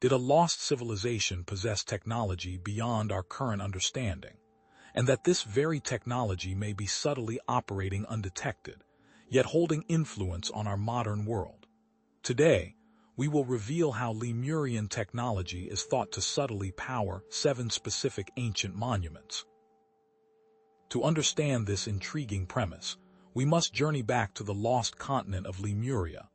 Did a lost civilization possess technology beyond our current understanding, and that this very technology may be subtly operating undetected, yet holding influence on our modern world? Today, we will reveal how Lemurian technology is thought to subtly power 7 specific ancient monuments. To understand this intriguing premise, we must journey back to the lost continent of Lemuria,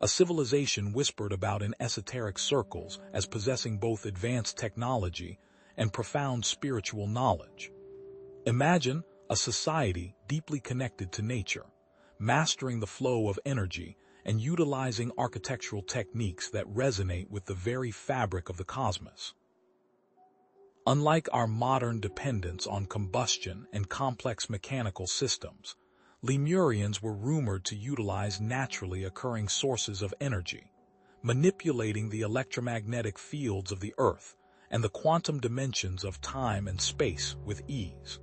a civilization whispered about in esoteric circles as possessing both advanced technology and profound spiritual knowledge. Imagine a society deeply connected to nature, mastering the flow of energy and utilizing architectural techniques that resonate with the very fabric of the cosmos. Unlike our modern dependence on combustion and complex mechanical systems, Lemurians were rumored to utilize naturally occurring sources of energy, manipulating the electromagnetic fields of the Earth and the quantum dimensions of time and space with ease.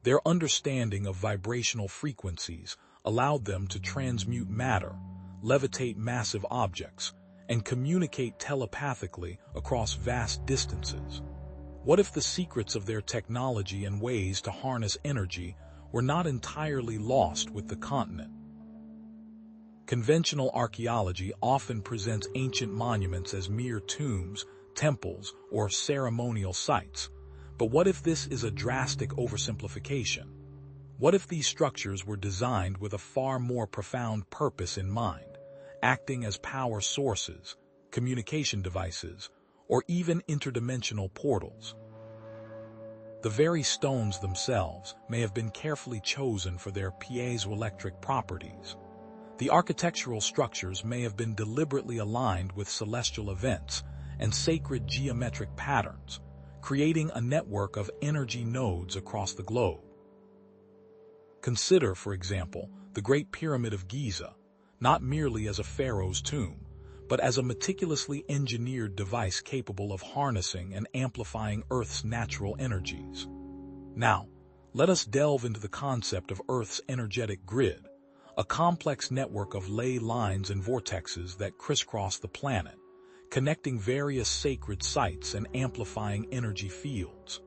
Their understanding of vibrational frequencies allowed them to transmute matter, levitate massive objects, and communicate telepathically across vast distances. What if the secrets of their technology and ways to harness energy were not entirely lost with the continent? Conventional archaeology often presents ancient monuments as mere tombs, temples, or ceremonial sites. But what if this is a drastic oversimplification? What if these structures were designed with a far more profound purpose in mind, acting as power sources, communication devices, or even interdimensional portals? The very stones themselves may have been carefully chosen for their piezoelectric properties. The architectural structures may have been deliberately aligned with celestial events and sacred geometric patterns, creating a network of energy nodes across the globe. Consider, for example, the Great Pyramid of Giza, not merely as a pharaoh's tomb, but as a meticulously engineered device capable of harnessing and amplifying Earth's natural energies. Now, let us delve into the concept of Earth's energetic grid, a complex network of ley lines and vortexes that crisscross the planet, connecting various sacred sites and amplifying energy fields.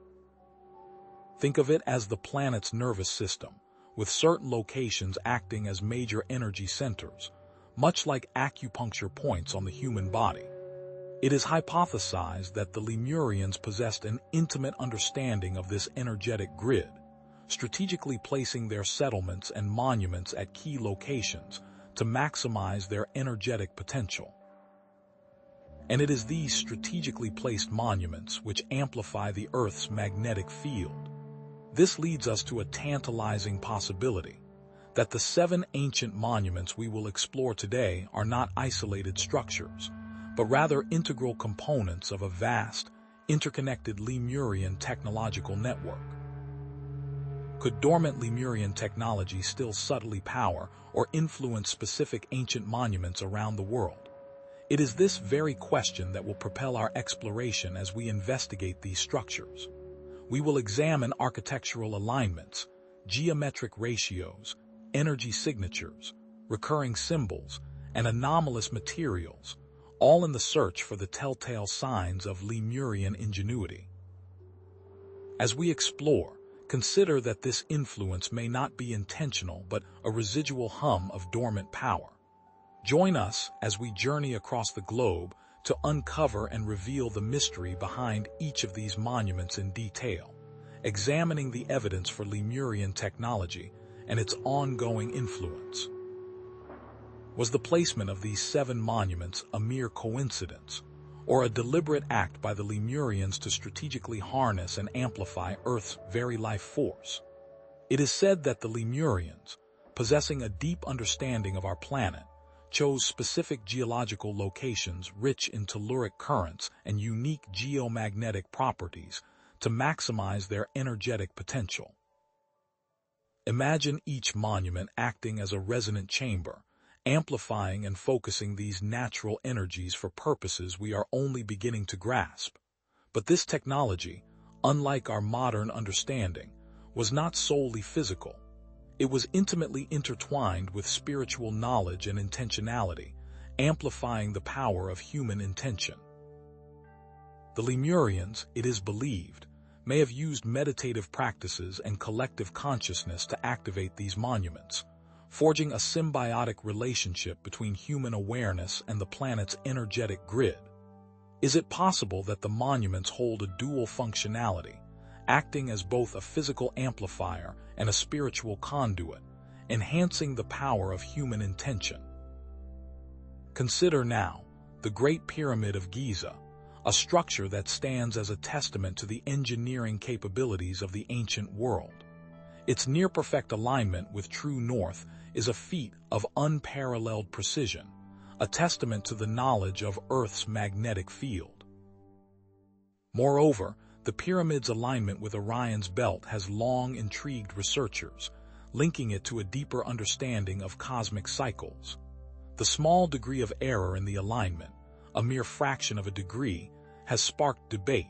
Think of it as the planet's nervous system, with certain locations acting as major energy centers, much like acupuncture points on the human body. It is hypothesized that the Lemurians possessed an intimate understanding of this energetic grid, strategically placing their settlements and monuments at key locations to maximize their energetic potential. And it is these strategically placed monuments which amplify the Earth's magnetic field. This leads us to a tantalizing possibility, that the 7 ancient monuments we will explore today are not isolated structures, but rather integral components of a vast, interconnected Lemurian technological network. Could dormant Lemurian technology still subtly power or influence specific ancient monuments around the world? It is this very question that will propel our exploration as we investigate these structures. We will examine architectural alignments, geometric ratios, energy signatures, recurring symbols, and anomalous materials, all in the search for the telltale signs of Lemurian ingenuity. As we explore, consider that this influence may not be intentional but a residual hum of dormant power. Join us as we journey across the globe to uncover and reveal the mystery behind each of these monuments in detail, examining the evidence for Lemurian technology and its ongoing influence. Was the placement of these 7 monuments a mere coincidence, or a deliberate act by the Lemurians to strategically harness and amplify Earth's very life force? It is said that the Lemurians, possessing a deep understanding of our planet, chose specific geological locations rich in telluric currents and unique geomagnetic properties to maximize their energetic potential. Imagine each monument acting as a resonant chamber, amplifying and focusing these natural energies for purposes we are only beginning to grasp. But this technology, unlike our modern understanding, was not solely physical. It was intimately intertwined with spiritual knowledge and intentionality, amplifying the power of human intention. The Lemurians, it is believed, may have used meditative practices and collective consciousness to activate these monuments, forging a symbiotic relationship between human awareness and the planet's energetic grid. Is it possible that the monuments hold a dual functionality, acting as both a physical amplifier and a spiritual conduit, enhancing the power of human intention? Consider now the Great Pyramid of Giza, a structure that stands as a testament to the engineering capabilities of the ancient world. Its near-perfect alignment with true north is a feat of unparalleled precision, a testament to the knowledge of Earth's magnetic field. Moreover, the pyramid's alignment with Orion's belt has long intrigued researchers, linking it to a deeper understanding of cosmic cycles. The small degree of error in the alignment, a mere fraction of a degree, has sparked debate,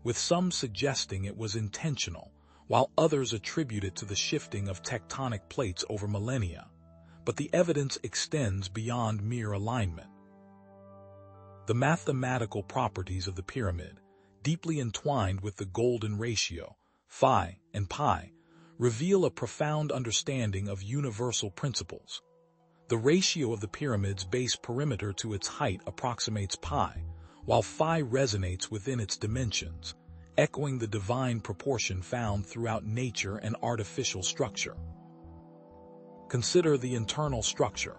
with some suggesting it was intentional, while others attribute it to the shifting of tectonic plates over millennia. But the evidence extends beyond mere alignment. The mathematical properties of the pyramid, deeply entwined with the golden ratio, phi and pi, reveal a profound understanding of universal principles. The ratio of the pyramid's base perimeter to its height approximates pi, while phi resonates within its dimensions, echoing the divine proportion found throughout nature and artificial structure. Consider the internal structure,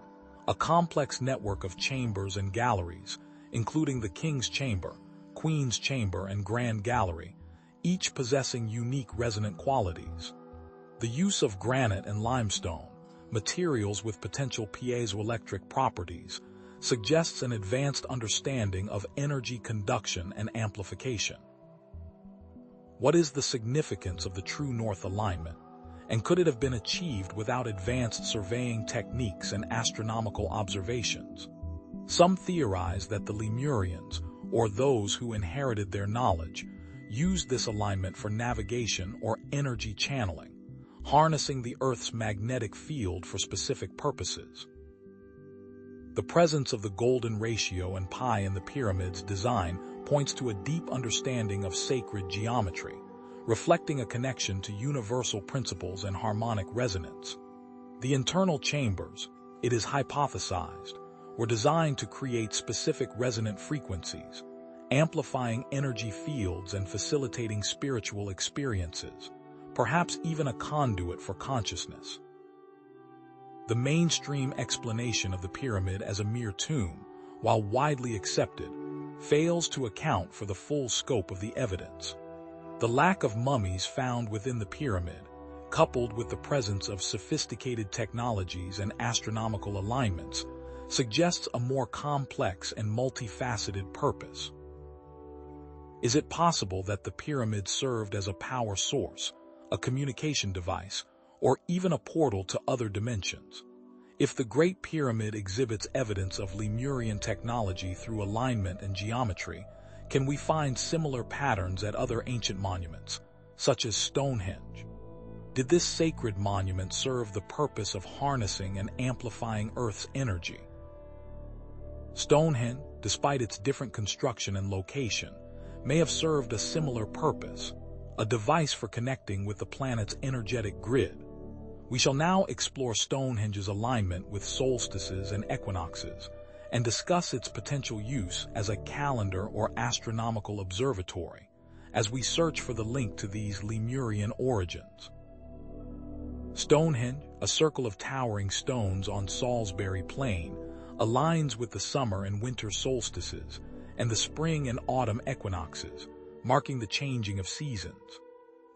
a complex network of chambers and galleries, including the King's Chamber, Queen's Chamber, and Grand Gallery, each possessing unique resonant qualities. The use of granite and limestone, materials with potential piezoelectric properties, suggests an advanced understanding of energy conduction and amplification. What is the significance of the true north alignment? And could it have been achieved without advanced surveying techniques and astronomical observations? Some theorize that the Lemurians, or those who inherited their knowledge, used this alignment for navigation or energy channeling, harnessing the Earth's magnetic field for specific purposes. The presence of the golden ratio and pi in the pyramid's design points to a deep understanding of sacred geometry, reflecting a connection to universal principles and harmonic resonance. The internal chambers, it is hypothesized, were designed to create specific resonant frequencies, amplifying energy fields and facilitating spiritual experiences, perhaps even a conduit for consciousness. The mainstream explanation of the pyramid as a mere tomb, while widely accepted, fails to account for the full scope of the evidence. The lack of mummies found within the pyramid, coupled with the presence of sophisticated technologies and astronomical alignments, suggests a more complex and multifaceted purpose. Is it possible that the pyramid served as a power source, a communication device, or even a portal to other dimensions? If the Great Pyramid exhibits evidence of Lemurian technology through alignment and geometry, can we find similar patterns at other ancient monuments, such as Stonehenge? Did this sacred monument serve the purpose of harnessing and amplifying Earth's energy? Stonehenge, despite its different construction and location, may have served a similar purpose, a device for connecting with the planet's energetic grid. We shall now explore Stonehenge's alignment with solstices and equinoxes, and discuss its potential use as a calendar or astronomical observatory, as we search for the link to these Lemurian origins. Stonehenge, a circle of towering stones on Salisbury Plain, aligns with the summer and winter solstices and the spring and autumn equinoxes, marking the changing of seasons.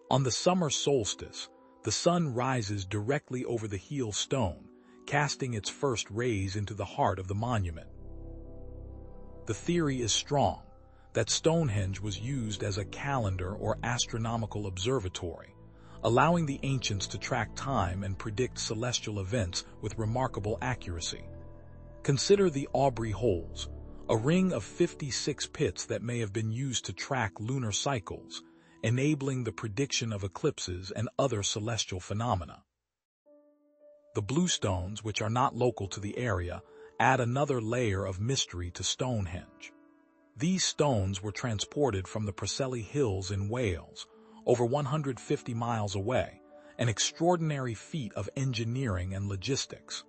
On the summer solstice, the sun rises directly over the heel stone, casting its first rays into the heart of the monument. The theory is strong that Stonehenge was used as a calendar or astronomical observatory, allowing the ancients to track time and predict celestial events with remarkable accuracy. Consider the Aubrey holes, a ring of 56 pits that may have been used to track lunar cycles, enabling the prediction of eclipses and other celestial phenomena. The bluestones, which are not local to the area, add another layer of mystery to Stonehenge. These stones were transported from the Preseli Hills in Wales, over 150 miles away, an extraordinary feat of engineering and logistics.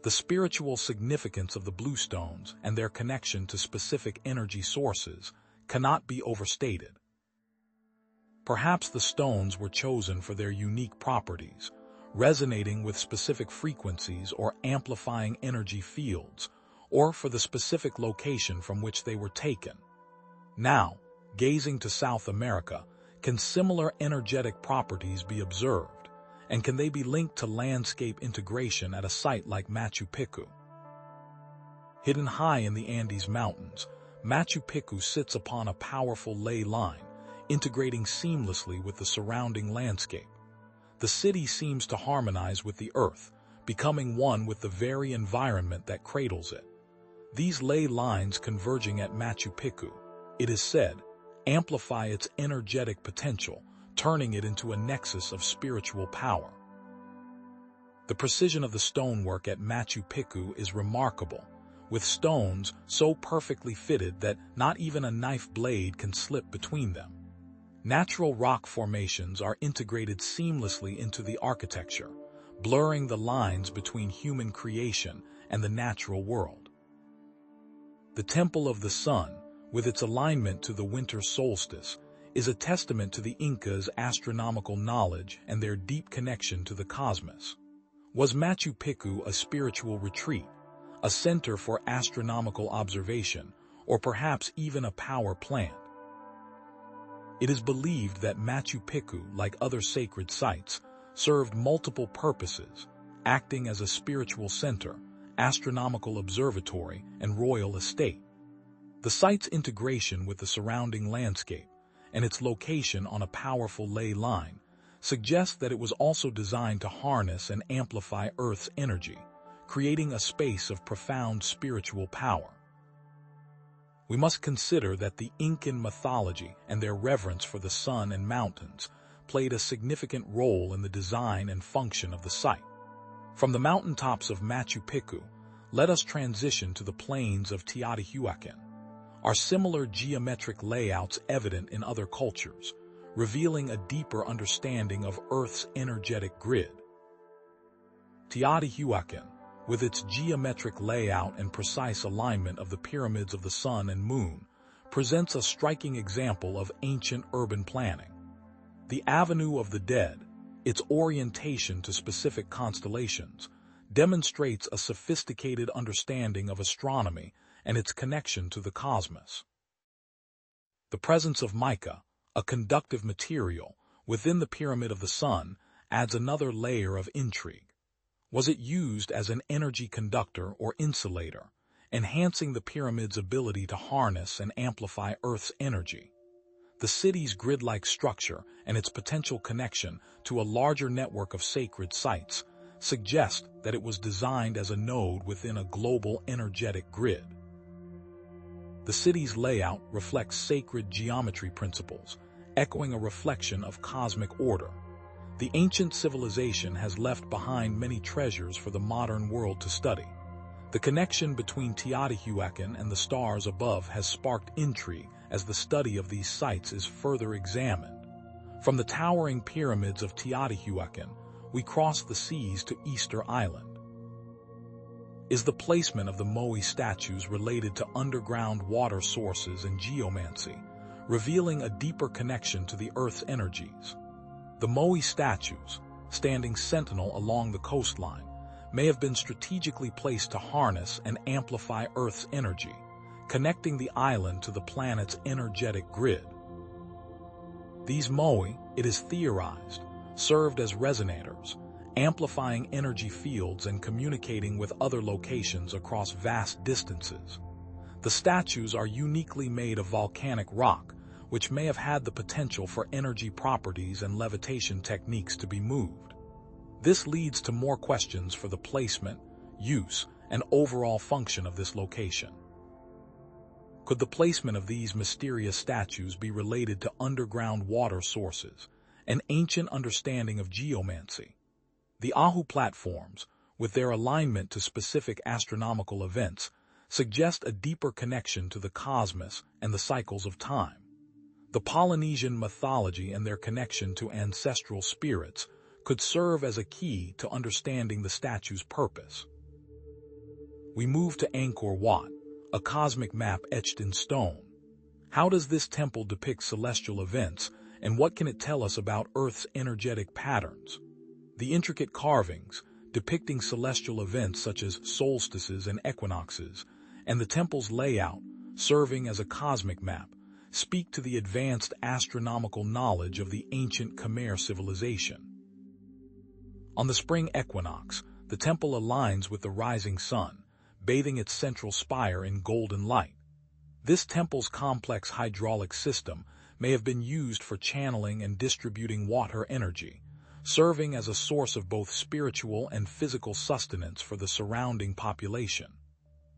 The spiritual significance of the bluestones and their connection to specific energy sources cannot be overstated. Perhaps the stones were chosen for their unique properties, resonating with specific frequencies or amplifying energy fields, or for the specific location from which they were taken. Now, gazing to South America, can similar energetic properties be observed, and can they be linked to landscape integration at a site like Machu Picchu? Hidden high in the Andes Mountains, Machu Picchu sits upon a powerful ley line, integrating seamlessly with the surrounding landscape. The city seems to harmonize with the earth, becoming one with the very environment that cradles it. These ley lines converging at Machu Picchu, it is said, amplify its energetic potential, turning it into a nexus of spiritual power. The precision of the stonework at Machu Picchu is remarkable, with stones so perfectly fitted that not even a knife blade can slip between them. Natural rock formations are integrated seamlessly into the architecture, blurring the lines between human creation and the natural world. The Temple of the Sun, with its alignment to the winter solstice, is a testament to the Incas' astronomical knowledge and their deep connection to the cosmos. Was Machu Picchu a spiritual retreat, a center for astronomical observation, or perhaps even a power plant? It is believed that Machu Picchu, like other sacred sites, served multiple purposes, acting as a spiritual center, astronomical observatory, and royal estate. The site's integration with the surrounding landscape and its location on a powerful ley line suggests that it was also designed to harness and amplify Earth's energy, creating a space of profound spiritual power. We must consider that the Incan mythology and their reverence for the sun and mountains played a significant role in the design and function of the site. From the mountaintops of Machu Picchu, let us transition to the plains of Teotihuacan. Are similar geometric layouts evident in other cultures, revealing a deeper understanding of Earth's energetic grid? Teotihuacan, with its geometric layout and precise alignment of the pyramids of the sun and moon, presents a striking example of ancient urban planning. The Avenue of the Dead, its orientation to specific constellations, demonstrates a sophisticated understanding of astronomy and its connection to the cosmos. The presence of mica, a conductive material, within the Pyramid of the Sun adds another layer of intrigue. Was it used as an energy conductor or insulator, enhancing the pyramid's ability to harness and amplify Earth's energy? The city's grid-like structure and its potential connection to a larger network of sacred sites suggest that it was designed as a node within a global energetic grid. The city's layout reflects sacred geometry principles, echoing a reflection of cosmic order. The ancient civilization has left behind many treasures for the modern world to study. The connection between Teotihuacan and the stars above has sparked intrigue as the study of these sites is further examined. From the towering pyramids of Teotihuacan, we cross the seas to Easter Island. Is the placement of the Moai statues related to underground water sources and geomancy, revealing a deeper connection to the Earth's energies? The Moai statues, standing sentinel along the coastline, may have been strategically placed to harness and amplify Earth's energy, connecting the island to the planet's energetic grid. These Moai, it is theorized, served as resonators, amplifying energy fields and communicating with other locations across vast distances. The statues are uniquely made of volcanic rock, which may have had the potential for energy properties and levitation techniques to be moved. This leads to more questions for the placement, use, and overall function of this location. Could the placement of these mysterious statues be related to underground water sources, an ancient understanding of geomancy? The Ahu platforms, with their alignment to specific astronomical events, suggest a deeper connection to the cosmos and the cycles of time. The Polynesian mythology and their connection to ancestral spirits could serve as a key to understanding the statue's purpose. We move to Angkor Wat, a cosmic map etched in stone. How does this temple depict celestial events, and what can it tell us about Earth's energetic patterns? The intricate carvings, depicting celestial events such as solstices and equinoxes, and the temple's layout, serving as a cosmic map, speak to the advanced astronomical knowledge of the ancient Khmer civilization. On the spring equinox, the temple aligns with the rising sun, bathing its central spire in golden light. This temple's complex hydraulic system may have been used for channeling and distributing water energy, serving as a source of both spiritual and physical sustenance for the surrounding population.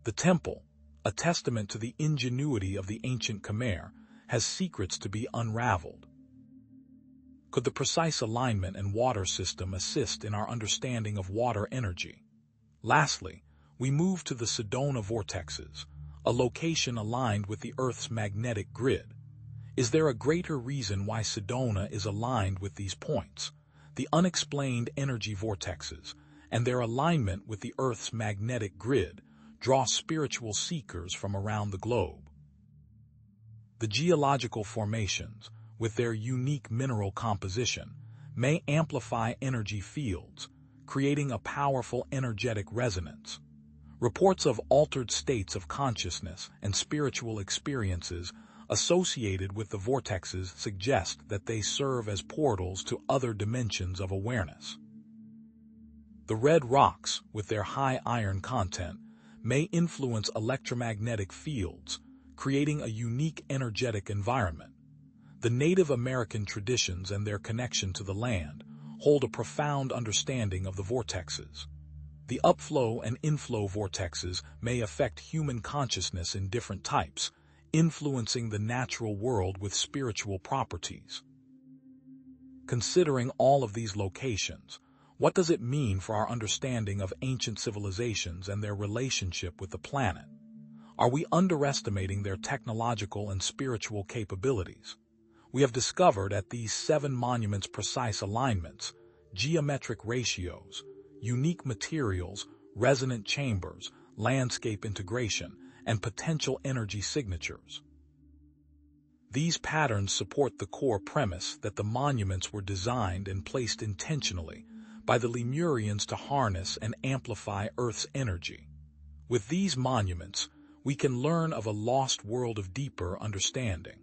The temple, a testament to the ingenuity of the ancient Khmer, has secrets to be unraveled. Could the precise alignment and water system assist in our understanding of water energy? Lastly, we move to the Sedona vortexes, a location aligned with the Earth's magnetic grid. Is there a greater reason why Sedona is aligned with these points? The unexplained energy vortexes and their alignment with the Earth's magnetic grid draw spiritual seekers from around the globe. The geological formations, with their unique mineral composition, may amplify energy fields, creating a powerful energetic resonance. Reports of altered states of consciousness and spiritual experiences associated with the vortexes suggest that they serve as portals to other dimensions of awareness. The red rocks, with their high iron content, may influence electromagnetic fields, creating a unique energetic environment. The Native American traditions and their connection to the land hold a profound understanding of the vortexes. The upflow and inflow vortexes may affect human consciousness in different types, influencing the natural world with spiritual properties. Considering all of these locations, what does it mean for our understanding of ancient civilizations and their relationship with the planet? Are we underestimating their technological and spiritual capabilities? We have discovered at these 7 monuments precise alignments, geometric ratios, unique materials, resonant chambers, landscape integration, and potential energy signatures. These patterns support the core premise that the monuments were designed and placed intentionally by the Lemurians to harness and amplify Earth's energy. With these monuments, we can learn of a lost world of deeper understanding.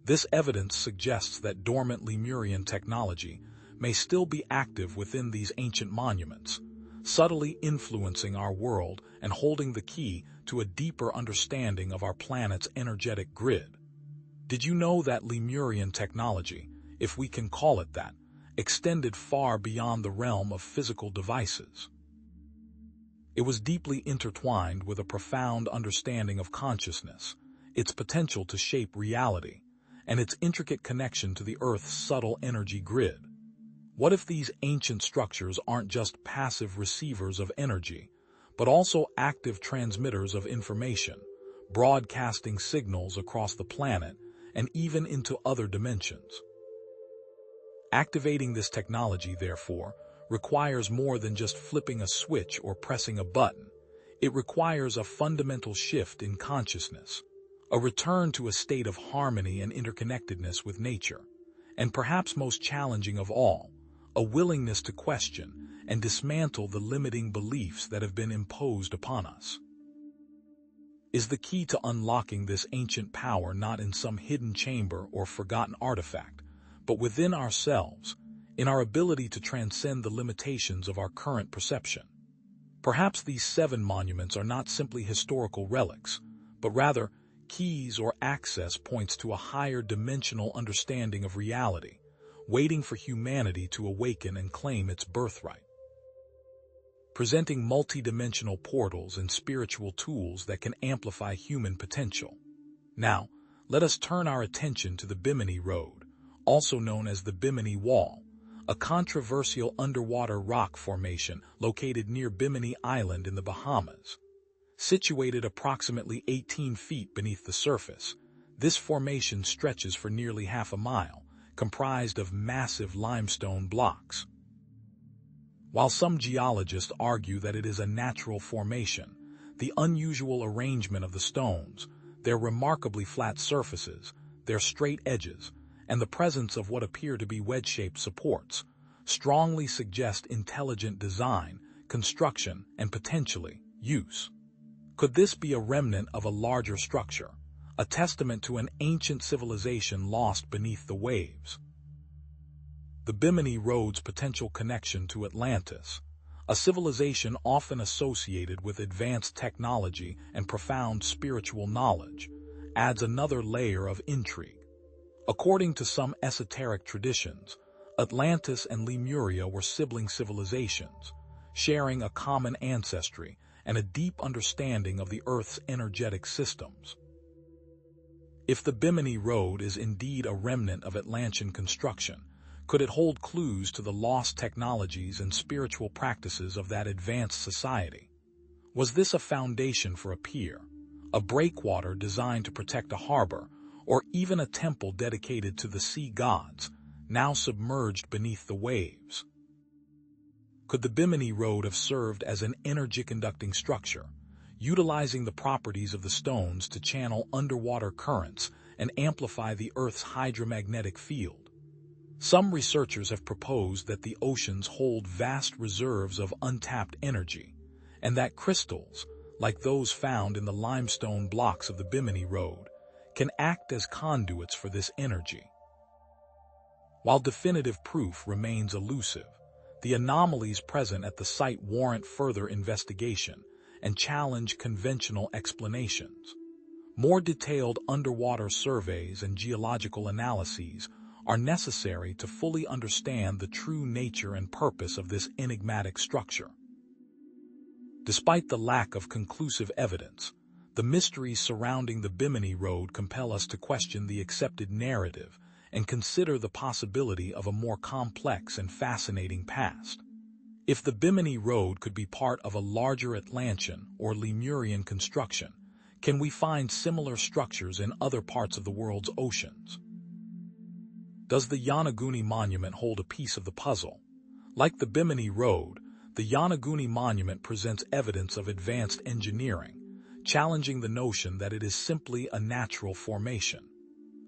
This evidence suggests that dormant Lemurian technology may still be active within these ancient monuments, subtly influencing our world and holding the key to a deeper understanding of our planet's energetic grid. Did you know that Lemurian technology, if we can call it that, extended far beyond the realm of physical devices? It was deeply intertwined with a profound understanding of consciousness, its potential to shape reality, and its intricate connection to the Earth's subtle energy grid. What if these ancient structures aren't just passive receivers of energy, but also active transmitters of information, broadcasting signals across the planet and even into other dimensions? Activating this technology, therefore, requires more than just flipping a switch or pressing a button. It requires a fundamental shift in consciousness, a return to a state of harmony and interconnectedness with nature, and perhaps most challenging of all, a willingness to question and dismantle the limiting beliefs that have been imposed upon us. Is the key to unlocking this ancient power not in some hidden chamber or forgotten artifact, but within ourselves, in our ability to transcend the limitations of our current perception? Perhaps these 7 monuments are not simply historical relics, but rather keys or access points to a higher dimensional understanding of reality, waiting for humanity to awaken and claim its birthright. Presenting multidimensional portals and spiritual tools that can amplify human potential. Now, let us turn our attention to the Bimini Road, also known as the Bimini Wall, a controversial underwater rock formation located near Bimini Island in the Bahamas. Situated approximately 18 feet beneath the surface, this formation stretches for nearly half a mile, comprised of massive limestone blocks. While some geologists argue that it is a natural formation, the unusual arrangement of the stones, their remarkably flat surfaces, their straight edges, and the presence of what appear to be wedge-shaped supports, strongly suggest intelligent design, construction, and potentially use. Could this be a remnant of a larger structure, a testament to an ancient civilization lost beneath the waves? The Bimini Road's potential connection to Atlantis, a civilization often associated with advanced technology and profound spiritual knowledge, adds another layer of intrigue. According to some esoteric traditions, Atlantis and Lemuria were sibling civilizations, sharing a common ancestry and a deep understanding of the Earth's energetic systems. If the Bimini Road is indeed a remnant of Atlantean construction, could it hold clues to the lost technologies and spiritual practices of that advanced society? Was this a foundation for a pier, a breakwater designed to protect a harbor, or even a temple dedicated to the sea gods, now submerged beneath the waves? Could the Bimini Road have served as an energy-conducting structure, utilizing the properties of the stones to channel underwater currents and amplify the Earth's hydromagnetic field? Some researchers have proposed that the oceans hold vast reserves of untapped energy, and that crystals, like those found in the limestone blocks of the Bimini Road, can act as conduits for this energy. While definitive proof remains elusive, the anomalies present at the site warrant further investigation and challenge conventional explanations. More detailed underwater surveys and geological analyses are necessary to fully understand the true nature and purpose of this enigmatic structure. Despite the lack of conclusive evidence, the mysteries surrounding the Bimini Road compel us to question the accepted narrative and consider the possibility of a more complex and fascinating past. If the Bimini Road could be part of a larger Atlantean or Lemurian construction, can we find similar structures in other parts of the world's oceans? Does the Yonaguni Monument hold a piece of the puzzle? Like the Bimini Road, the Yonaguni Monument presents evidence of advanced engineering, challenging the notion that it is simply a natural formation.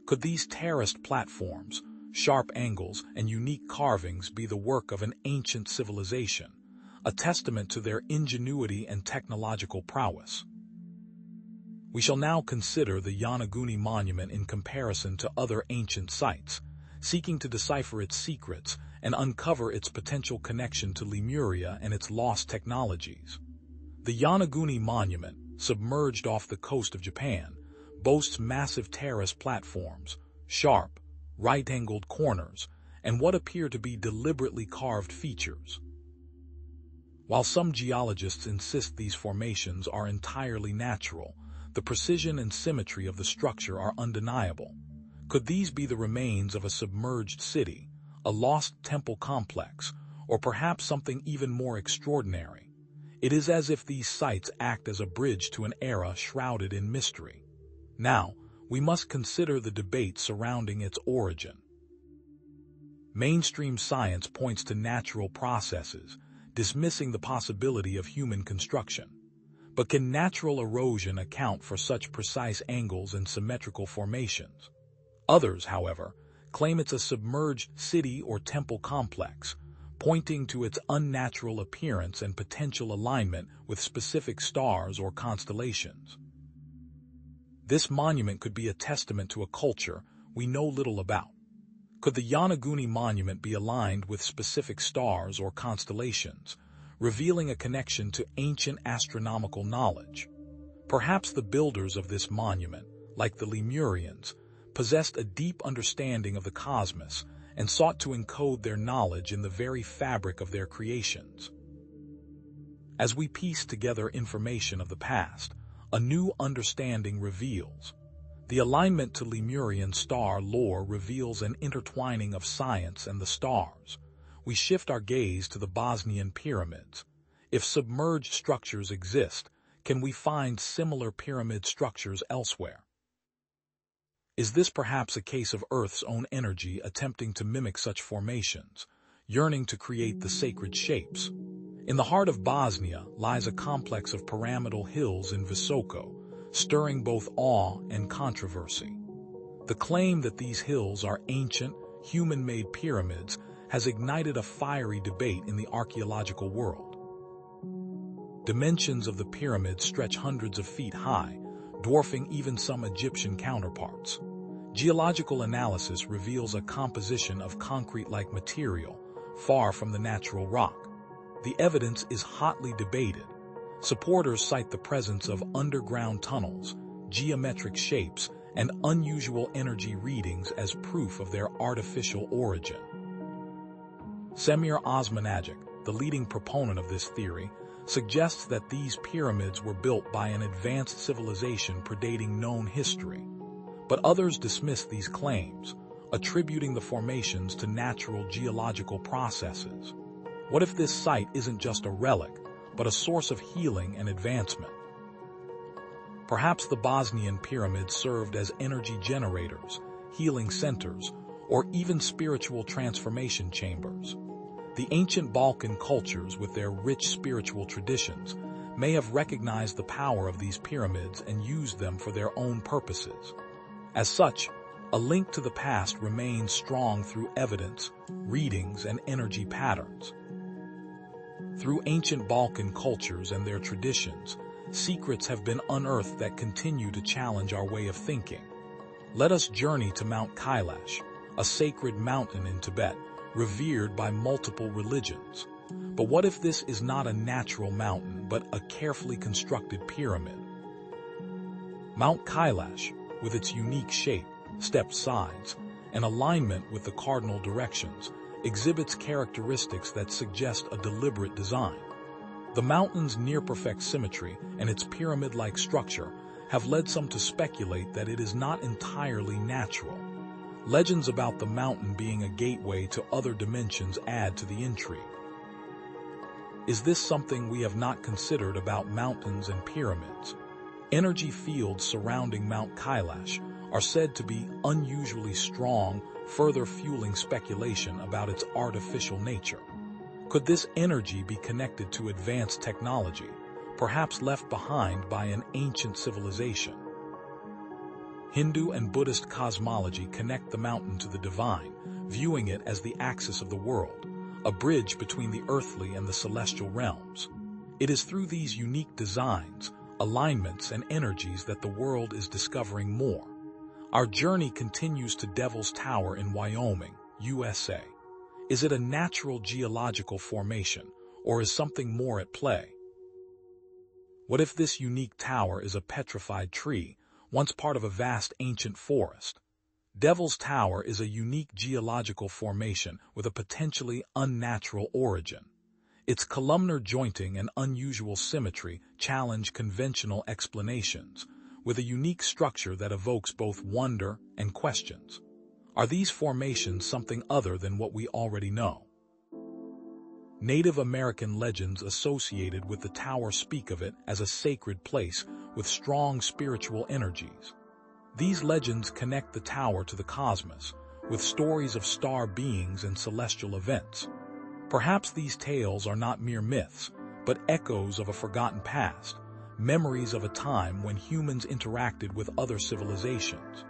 Could these terraced platforms, sharp angles, and unique carvings be the work of an ancient civilization, a testament to their ingenuity and technological prowess? We shall now consider the Yonaguni Monument in comparison to other ancient sites, seeking to decipher its secrets and uncover its potential connection to Lemuria and its lost technologies. The Yonaguni Monument, submerged off the coast of Japan, boasts massive terrace platforms, sharp, right-angled corners, and what appear to be deliberately carved features. While some geologists insist these formations are entirely natural, the precision and symmetry of the structure are undeniable. Could these be the remains of a submerged city, a lost temple complex, or perhaps something even more extraordinary? It is as if these sites act as a bridge to an era shrouded in mystery. Now, we must consider the debate surrounding its origin. Mainstream science points to natural processes, dismissing the possibility of human construction. But can natural erosion account for such precise angles and symmetrical formations? Others, however, claim it's a submerged city or temple complex, pointing to its unnatural appearance and potential alignment with specific stars or constellations. This monument could be a testament to a culture we know little about. Could the Yonaguni Monument be aligned with specific stars or constellations, revealing a connection to ancient astronomical knowledge? Perhaps the builders of this monument, like the Lemurians, possessed a deep understanding of the cosmos and sought to encode their knowledge in the very fabric of their creations. As we piece together information of the past, a new understanding reveals. The alignment to Lemurian star lore reveals an intertwining of science and the stars. We shift our gaze to the Bosnian pyramids. If submerged structures exist, Can we find similar pyramid structures elsewhere? Is this perhaps a case of Earth's own energy attempting to mimic such formations, yearning to create the sacred shapes? In the heart of Bosnia lies a complex of pyramidal hills in Visoko, stirring both awe and controversy. The claim that these hills are ancient, human-made pyramids has ignited a fiery debate in the archaeological world. Dimensions of the pyramids stretch hundreds of feet high, dwarfing even some Egyptian counterparts. Geological analysis reveals a composition of concrete-like material, far from the natural rock. The evidence is hotly debated. Supporters cite the presence of underground tunnels, geometric shapes, and unusual energy readings as proof of their artificial origin. Semir Osmanagic, the leading proponent of this theory, suggests that these pyramids were built by an advanced civilization predating known history. But others dismiss these claims, attributing the formations to natural geological processes. What if this site isn't just a relic, but a source of healing and advancement? Perhaps the Bosnian pyramids served as energy generators, healing centers, or even spiritual transformation chambers. The ancient Balkan cultures, with their rich spiritual traditions, may have recognized the power of these pyramids and used them for their own purposes. As such, a link to the past remains strong through evidence, readings, and energy patterns. Through ancient Balkan cultures and their traditions, secrets have been unearthed that continue to challenge our way of thinking. Let us journey to Mount Kailash, a sacred mountain in Tibet, revered by multiple religions. But what if this is not a natural mountain, but a carefully constructed pyramid? Mount Kailash, with its unique shape, stepped sides, and alignment with the cardinal directions, exhibits characteristics that suggest a deliberate design. The mountain's near-perfect symmetry and its pyramid-like structure have led some to speculate that it is not entirely natural. Legends about the mountain being a gateway to other dimensions add to the intrigue. Is this something we have not considered about mountains and pyramids? Energy fields surrounding Mount Kailash are said to be unusually strong, further fueling speculation about its artificial nature. Could this energy be connected to advanced technology, perhaps left behind by an ancient civilization? Hindu and Buddhist cosmology connect the mountain to the divine, viewing it as the axis of the world, a bridge between the earthly and the celestial realms. It is through these unique designs, alignments, and energies that the world is discovering more. Our journey continues to Devil's Tower in Wyoming, USA. Is it a natural geological formation, or is something more at play? What if this unique tower is a petrified tree, once part of a vast ancient forest? Devil's Tower is a unique geological formation with a potentially unnatural origin. Its columnar jointing and unusual symmetry challenge conventional explanations, with a unique structure that evokes both wonder and questions. Are these formations something other than what we already know? Native American legends associated with the tower speak of it as a sacred place with strong spiritual energies. These legends connect the tower to the cosmos, with stories of star beings and celestial events. Perhaps these tales are not mere myths, but echoes of a forgotten past, memories of a time when humans interacted with other civilizations.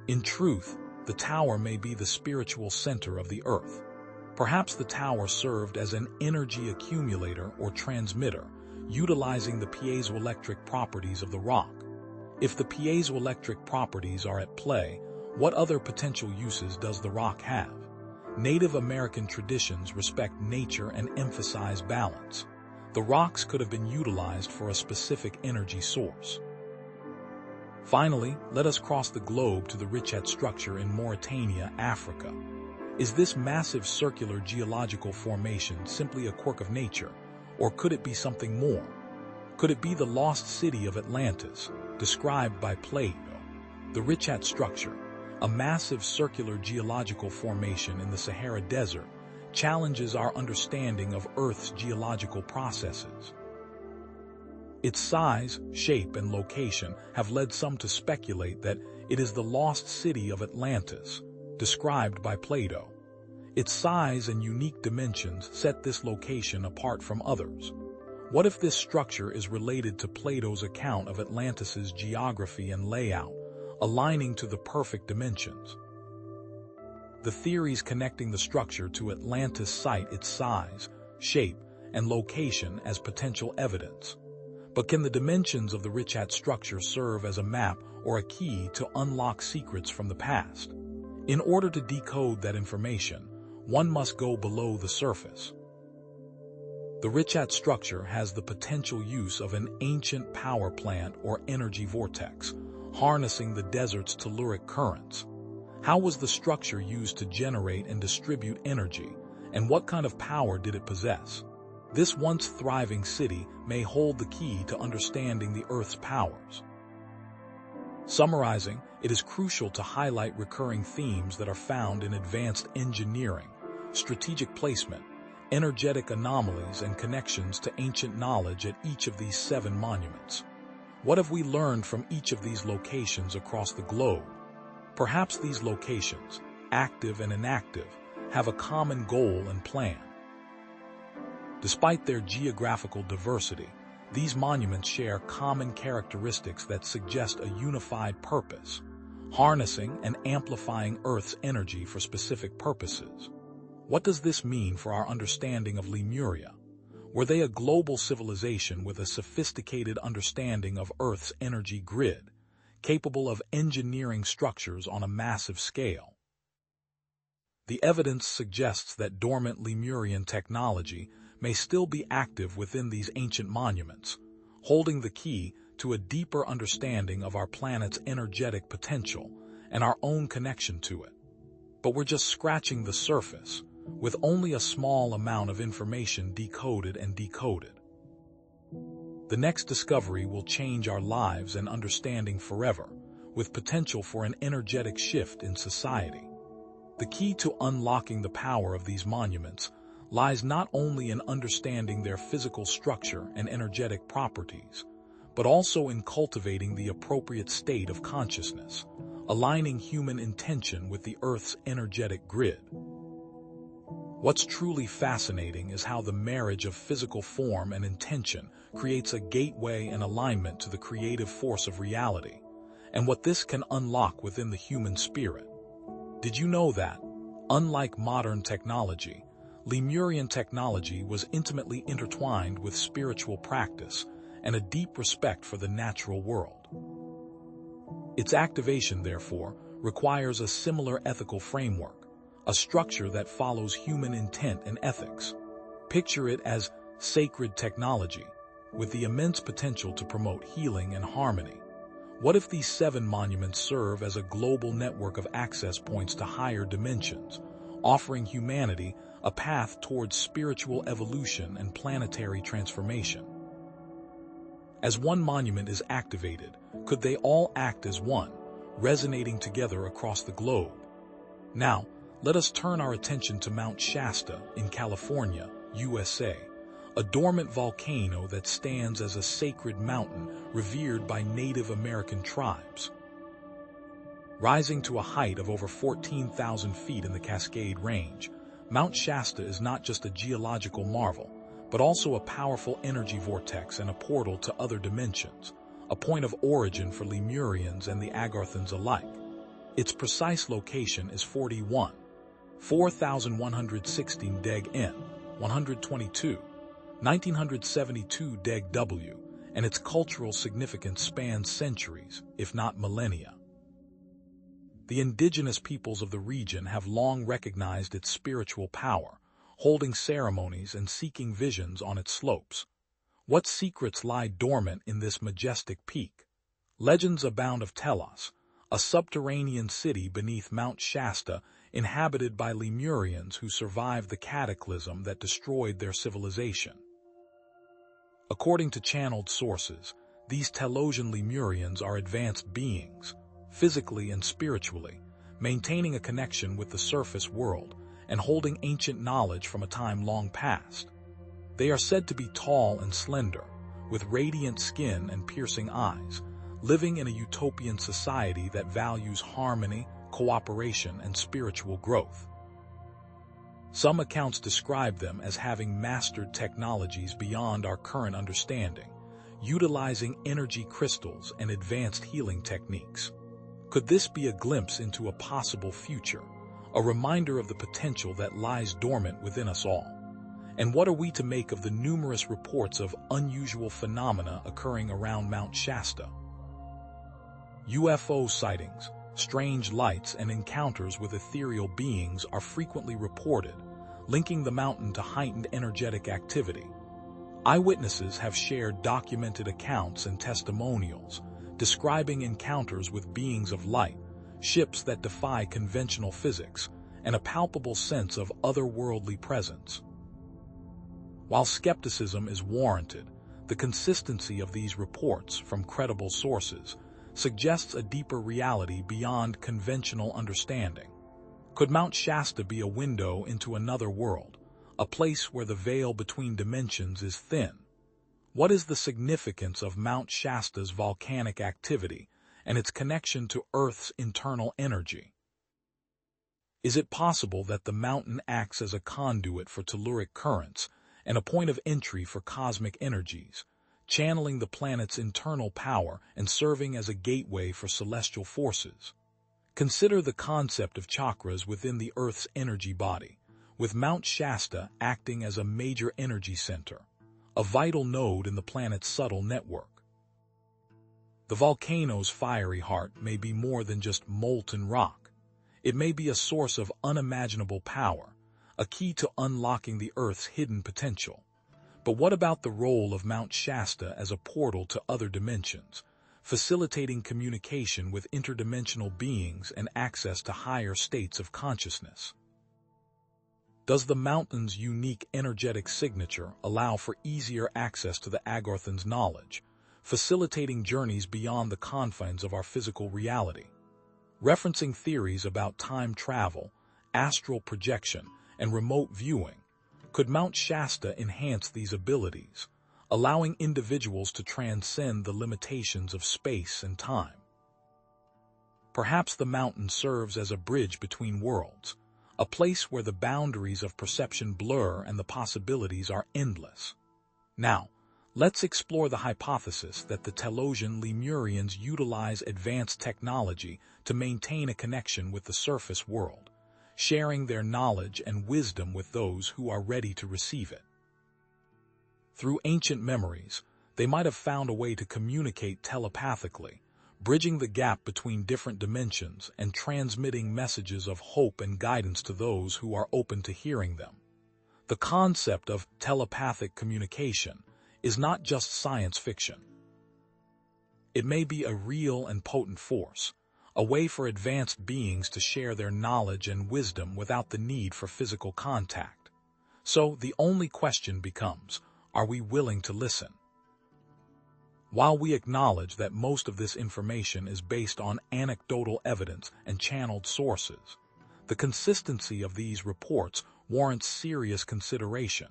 In truth, the tower may be the spiritual center of the earth. Perhaps the tower served as an energy accumulator or transmitter, utilizing the piezoelectric properties of the rock. If the piezoelectric properties are at play, what other potential uses does the rock have? Native American traditions respect nature and emphasize balance. The rocks could have been utilized for a specific energy source. Finally, let us cross the globe to the Richat structure in Mauritania, Africa. Is this massive circular geological formation simply a quirk of nature, or could it be something more? Could it be the lost city of Atlantis, described by Plato? The Richat structure, a massive circular geological formation in the Sahara Desert, challenges our understanding of Earth's geological processes. Its size, shape, and location have led some to speculate that it is the lost city of Atlantis, described by Plato. Its size and unique dimensions set this location apart from others. What if this structure is related to Plato's account of Atlantis's geography and layout, aligning to the perfect dimensions? The theories connecting the structure to Atlantis cite its size, shape, and location as potential evidence. But can the dimensions of the Richat structure serve as a map or a key to unlock secrets from the past? In order to decode that information, one must go below the surface. The Richat structure has the potential use of an ancient power plant or energy vortex, harnessing the desert's telluric currents. How was the structure used to generate and distribute energy, and what kind of power did it possess? This once thriving city may hold the key to understanding the Earth's powers. Summarizing, it is crucial to highlight recurring themes that are found in advanced engineering, strategic placement, energetic anomalies, and connections to ancient knowledge at each of these 7 monuments. What have we learned from each of these locations across the globe? Perhaps these locations, active and inactive, have a common goal and plan. Despite their geographical diversity, these monuments share common characteristics that suggest a unified purpose, harnessing and amplifying Earth's energy for specific purposes. What does this mean for our understanding of Lemuria? Were they a global civilization with a sophisticated understanding of Earth's energy grid, capable of engineering structures on a massive scale? The evidence suggests that dormant Lemurian technology may still be active within these ancient monuments, holding the key to a deeper understanding of our planet's energetic potential and our own connection to it. But we're just scratching the surface, with only a small amount of information decoded and decoded. The next discovery will change our lives and understanding forever, with potential for an energetic shift in society. The key to unlocking the power of these monuments lies not only in understanding their physical structure and energetic properties, but also in cultivating the appropriate state of consciousness, aligning human intention with the Earth's energetic grid. What's truly fascinating is how the marriage of physical form and intention creates a gateway and alignment to the creative force of reality, and what this can unlock within the human spirit. Did you know that, unlike modern technology, Lemurian technology was intimately intertwined with spiritual practice and a deep respect for the natural world? Its activation, therefore, requires a similar ethical framework, a structure that follows human intent and ethics. Picture it as sacred technology, with the immense potential to promote healing and harmony. What if these 7 monuments serve as a global network of access points to higher dimensions, offering humanity a path towards spiritual evolution and planetary transformation? As one monument is activated, could they all act as one, resonating together across the globe? Now, let us turn our attention to Mount Shasta in California, USA, a dormant volcano that stands as a sacred mountain revered by Native American tribes. Rising to a height of over 14,000 feet in the Cascade Range, Mount Shasta is not just a geological marvel, but also a powerful energy vortex and a portal to other dimensions, a point of origin for Lemurians and the Agarthans alike. Its precise location is 4,116 Deg N, 122, 1972 Deg W, and its cultural significance spans centuries, if not millennia. The indigenous peoples of the region have long recognized its spiritual power, holding ceremonies and seeking visions on its slopes. What secrets lie dormant in this majestic peak? Legends abound of Telos, a subterranean city beneath Mount Shasta inhabited by Lemurians who survived the cataclysm that destroyed their civilization. According to channeled sources, these Telosian Lemurians are advanced beings, physically and spiritually, maintaining a connection with the surface world and holding ancient knowledge from a time long past. They are said to be tall and slender, with radiant skin and piercing eyes, living in a utopian society that values harmony, cooperation, and spiritual growth. Some accounts describe them as having mastered technologies beyond our current understanding, utilizing energy crystals and advanced healing techniques. Could this be a glimpse into a possible future, a reminder of the potential that lies dormant within us all? And what are we to make of the numerous reports of unusual phenomena occurring around Mount Shasta? UFO sightings, strange lights, and encounters with ethereal beings are frequently reported, linking the mountain to heightened energetic activity. Eyewitnesses have shared documented accounts and testimonials, describing encounters with beings of light, ships that defy conventional physics, and a palpable sense of otherworldly presence. While skepticism is warranted, the consistency of these reports from credible sources suggests a deeper reality beyond conventional understanding. Could Mount Shasta be a window into another world, a place where the veil between dimensions is thin? What is the significance of Mount Shasta's volcanic activity and its connection to Earth's internal energy? Is it possible that the mountain acts as a conduit for telluric currents and a point of entry for cosmic energies, channeling the planet's internal power and serving as a gateway for celestial forces? Consider the concept of chakras within the Earth's energy body, with Mount Shasta acting as a major energy center, a vital node in the planet's subtle network. The volcano's fiery heart may be more than just molten rock. It may be a source of unimaginable power, a key to unlocking the Earth's hidden potential. But what about the role of Mount Shasta as a portal to other dimensions, facilitating communication with interdimensional beings and access to higher states of consciousness? Does the mountain's unique energetic signature allow for easier access to the Agorthan's knowledge, facilitating journeys beyond the confines of our physical reality? Referencing theories about time travel, astral projection, and remote viewing, could Mount Shasta enhance these abilities, allowing individuals to transcend the limitations of space and time? Perhaps the mountain serves as a bridge between worlds, a place where the boundaries of perception blur and the possibilities are endless. Now, let's explore the hypothesis that the Telosian Lemurians utilize advanced technology to maintain a connection with the surface world, sharing their knowledge and wisdom with those who are ready to receive it. Through ancient memories, they might have found a way to communicate telepathically, bridging the gap between different dimensions and transmitting messages of hope and guidance to those who are open to hearing them. The concept of telepathic communication is not just science fiction. It may be a real and potent force, a way for advanced beings to share their knowledge and wisdom without the need for physical contact. So the only question becomes, are we willing to listen? While we acknowledge that most of this information is based on anecdotal evidence and channeled sources, the consistency of these reports warrants serious consideration,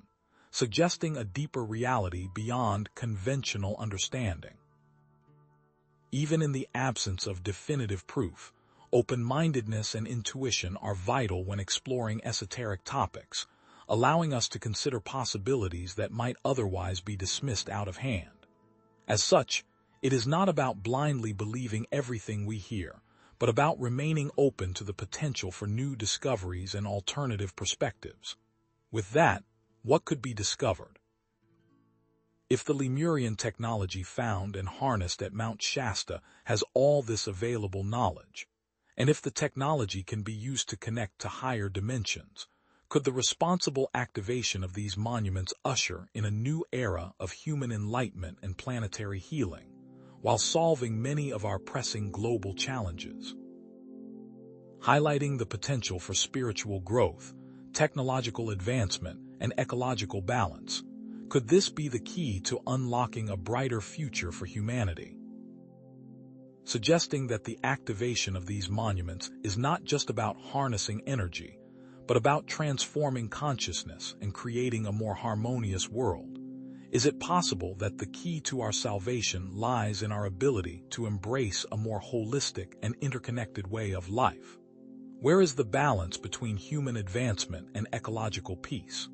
suggesting a deeper reality beyond conventional understanding. Even in the absence of definitive proof, open-mindedness and intuition are vital when exploring esoteric topics, allowing us to consider possibilities that might otherwise be dismissed out of hand. As such, it is not about blindly believing everything we hear, but about remaining open to the potential for new discoveries and alternative perspectives. With that, what could be discovered? If the Lemurian technology found and harnessed at Mount Shasta has all this available knowledge, and if the technology can be used to connect to higher dimensions, could the responsible activation of these monuments usher in a new era of human enlightenment and planetary healing, while solving many of our pressing global challenges? Highlighting the potential for spiritual growth, technological advancement, and ecological balance, could this be the key to unlocking a brighter future for humanity? Suggesting that the activation of these monuments is not just about harnessing energy, but about transforming consciousness and creating a more harmonious world. Is it possible that the key to our salvation lies in our ability to embrace a more holistic and interconnected way of life? Where is the balance between human advancement and ecological peace?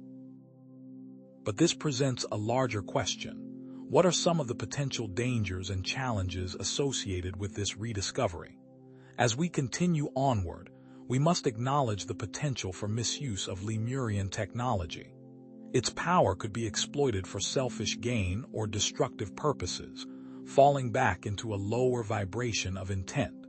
But this presents a larger question. What are some of the potential dangers and challenges associated with this rediscovery? As we continue onward, we must acknowledge the potential for misuse of Lemurian technology. Its power could be exploited for selfish gain or destructive purposes, falling back into a lower vibration of intent.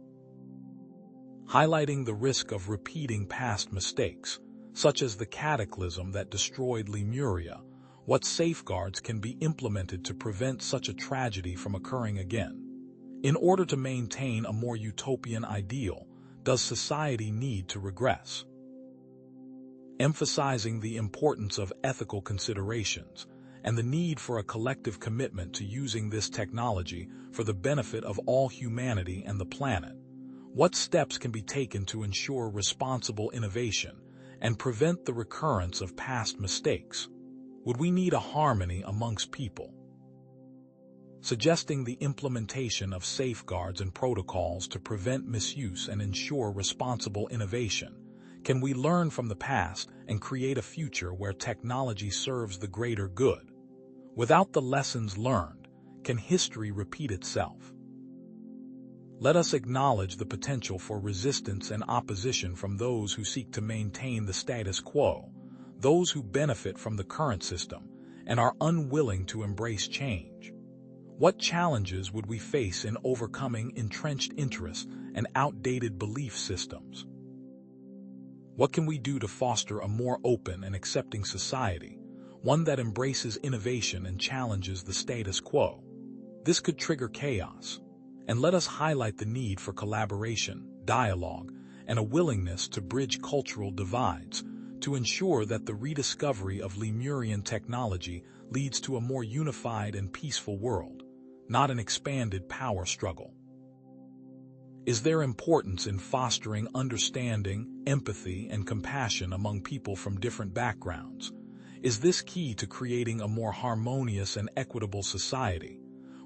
Highlighting the risk of repeating past mistakes, such as the cataclysm that destroyed Lemuria, what safeguards can be implemented to prevent such a tragedy from occurring again? In order to maintain a more utopian ideal, does society need to regress? Emphasizing the importance of ethical considerations and the need for a collective commitment to using this technology for the benefit of all humanity and the planet. What steps can be taken to ensure responsible innovation and prevent the recurrence of past mistakes? Would we need a harmony amongst people? Suggesting the implementation of safeguards and protocols to prevent misuse and ensure responsible innovation. Can we learn from the past and create a future where technology serves the greater good? Without the lessons learned, can history repeat itself? Let us acknowledge the potential for resistance and opposition from those who seek to maintain the status quo, those who benefit from the current system and are unwilling to embrace change. What challenges would we face in overcoming entrenched interests and outdated belief systems? What can we do to foster a more open and accepting society, one that embraces innovation and challenges the status quo? This could trigger chaos, and let us highlight the need for collaboration, dialogue, and a willingness to bridge cultural divides to ensure that the rediscovery of Lemurian technology leads to a more unified and peaceful world, not an expanded power struggle. Is there importance in fostering understanding, empathy, and compassion among people from different backgrounds? Is this key to creating a more harmonious and equitable society?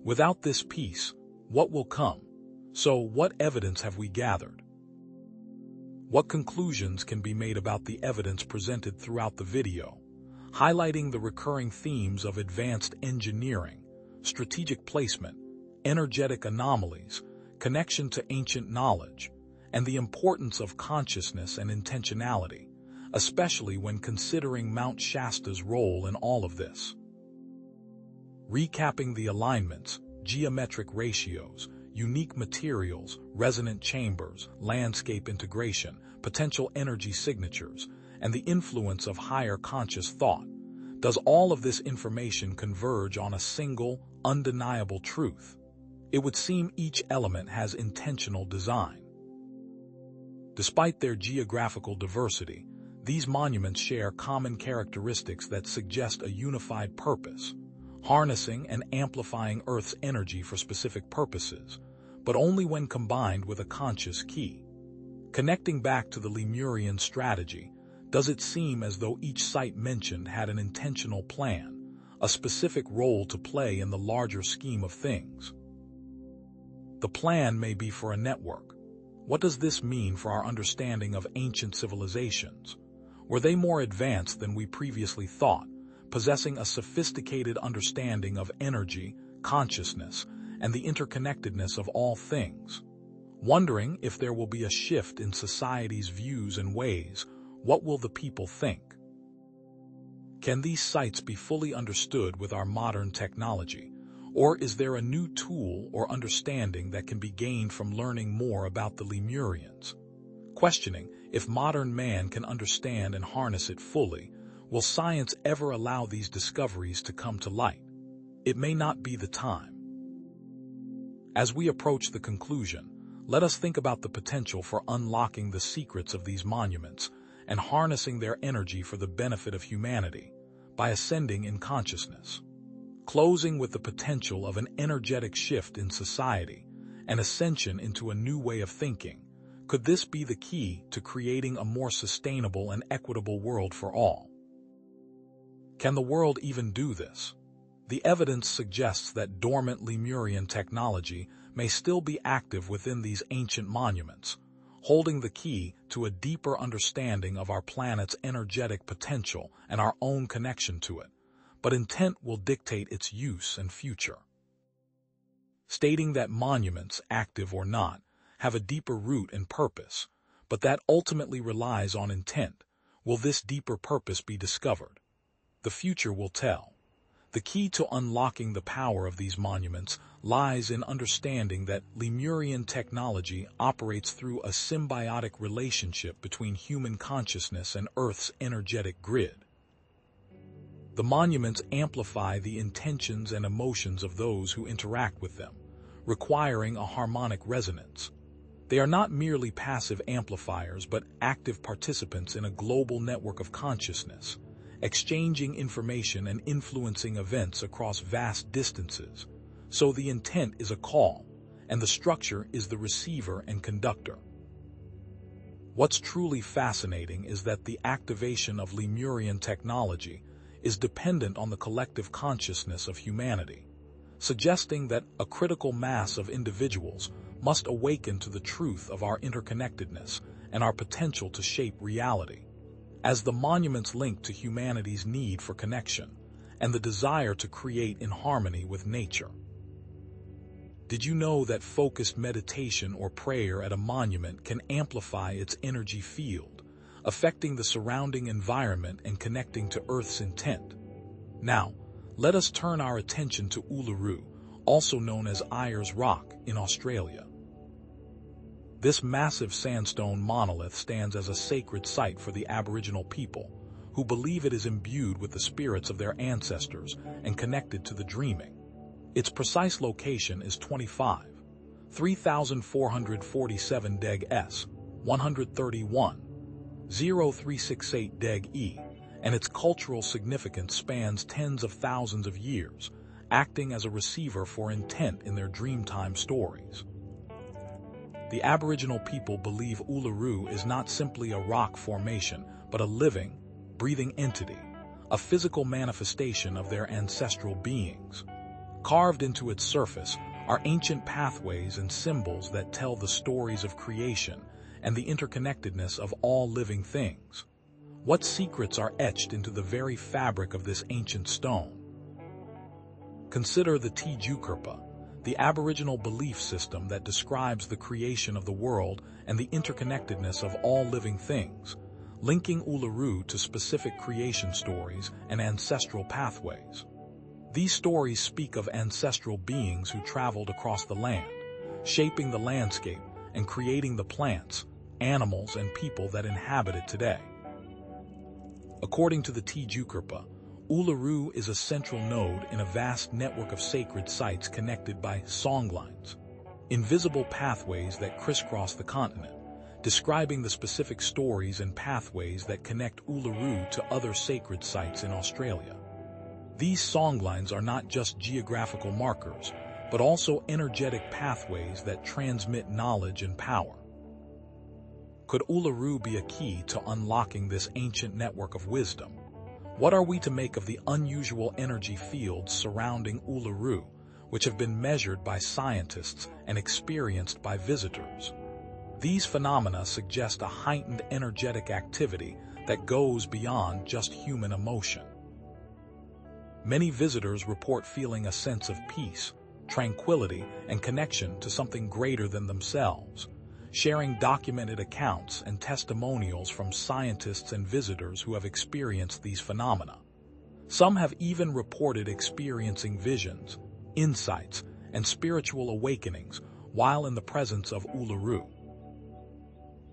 Without this peace, what will come? So, what evidence have we gathered? What conclusions can be made about the evidence presented throughout the video, highlighting the recurring themes of advanced engineering, strategic placement, energetic anomalies, connection to ancient knowledge, and the importance of consciousness and intentionality, especially when considering Mount Shasta's role in all of this? Recapping the alignments, geometric ratios, unique materials, resonant chambers, landscape integration, potential energy signatures, and the influence of higher conscious thought, does all of this information converge on a single, undeniable truth? It would seem each element has intentional design. Despite their geographical diversity, these monuments share common characteristics that suggest a unified purpose, harnessing and amplifying Earth's energy for specific purposes, but only when combined with a conscious key. Connecting back to the Lemurian strategy, does it seem as though each site mentioned had an intentional plan, a specific role to play in the larger scheme of things? The plan may be for a network. What does this mean for our understanding of ancient civilizations? Were they more advanced than we previously thought, possessing a sophisticated understanding of energy, consciousness, and the interconnectedness of all things? Wondering if there will be a shift in society's views and ways, what will the people think? Can these sites be fully understood with our modern technology? Or is there a new tool or understanding that can be gained from learning more about the Lemurians? Questioning if modern man can understand and harness it fully, will science ever allow these discoveries to come to light? It may not be the time. As we approach the conclusion, let us think about the potential for unlocking the secrets of these monuments and harnessing their energy for the benefit of humanity by ascending in consciousness. Closing with the potential of an energetic shift in society, an ascension into a new way of thinking, could this be the key to creating a more sustainable and equitable world for all? Can the world even do this? The evidence suggests that dormant Lemurian technology may still be active within these ancient monuments, holding the key to a deeper understanding of our planet's energetic potential and our own connection to it, but intent will dictate its use and future. Stating that monuments, active or not, have a deeper root and purpose, but that ultimately relies on intent. Will this deeper purpose be discovered? The future will tell. The key to unlocking the power of these monuments lies in understanding that Lemurian technology operates through a symbiotic relationship between human consciousness and Earth's energetic grid. The monuments amplify the intentions and emotions of those who interact with them, requiring a harmonic resonance. They are not merely passive amplifiers but active participants in a global network of consciousness, exchanging information and influencing events across vast distances. So the intent is a call, and the structure is the receiver and conductor. What's truly fascinating is that the activation of Lemurian technology is dependent on the collective consciousness of humanity, suggesting that a critical mass of individuals must awaken to the truth of our interconnectedness and our potential to shape reality. As the monuments link to humanity's need for connection and the desire to create in harmony with nature. Did you know that focused meditation or prayer at a monument can amplify its energy field, affecting the surrounding environment and connecting to Earth's intent? Now, let us turn our attention to Uluru, also known as Ayers Rock, in Australia. This massive sandstone monolith stands as a sacred site for the Aboriginal people, who believe it is imbued with the spirits of their ancestors and connected to the dreaming. Its precise location is 3,447 Deg S, 131, 0368 Deg E, and its cultural significance spans tens of thousands of years, acting as a receiver for intent in their dreamtime stories. The Aboriginal people believe Uluru is not simply a rock formation, but a living, breathing entity, a physical manifestation of their ancestral beings. Carved into its surface are ancient pathways and symbols that tell the stories of creation and the interconnectedness of all living things. What secrets are etched into the very fabric of this ancient stone? Consider the Tjukurpa, the Aboriginal belief system that describes the creation of the world and the interconnectedness of all living things, linking Uluru to specific creation stories and ancestral pathways. These stories speak of ancestral beings who traveled across the land, shaping the landscape and creating the plants, animals, and people that inhabit it today. According to the Tjukurpa, Uluru is a central node in a vast network of sacred sites connected by songlines, invisible pathways that crisscross the continent, describing the specific stories and pathways that connect Uluru to other sacred sites in Australia. These songlines are not just geographical markers, but also energetic pathways that transmit knowledge and power. Could Uluru be a key to unlocking this ancient network of wisdom? What are we to make of the unusual energy fields surrounding Uluru, which have been measured by scientists and experienced by visitors? These phenomena suggest a heightened energetic activity that goes beyond just human emotion. Many visitors report feeling a sense of peace, tranquility, and connection to something greater than themselves, sharing documented accounts and testimonials from scientists and visitors who have experienced these phenomena. Some have even reported experiencing visions, insights, and spiritual awakenings while in the presence of Uluru.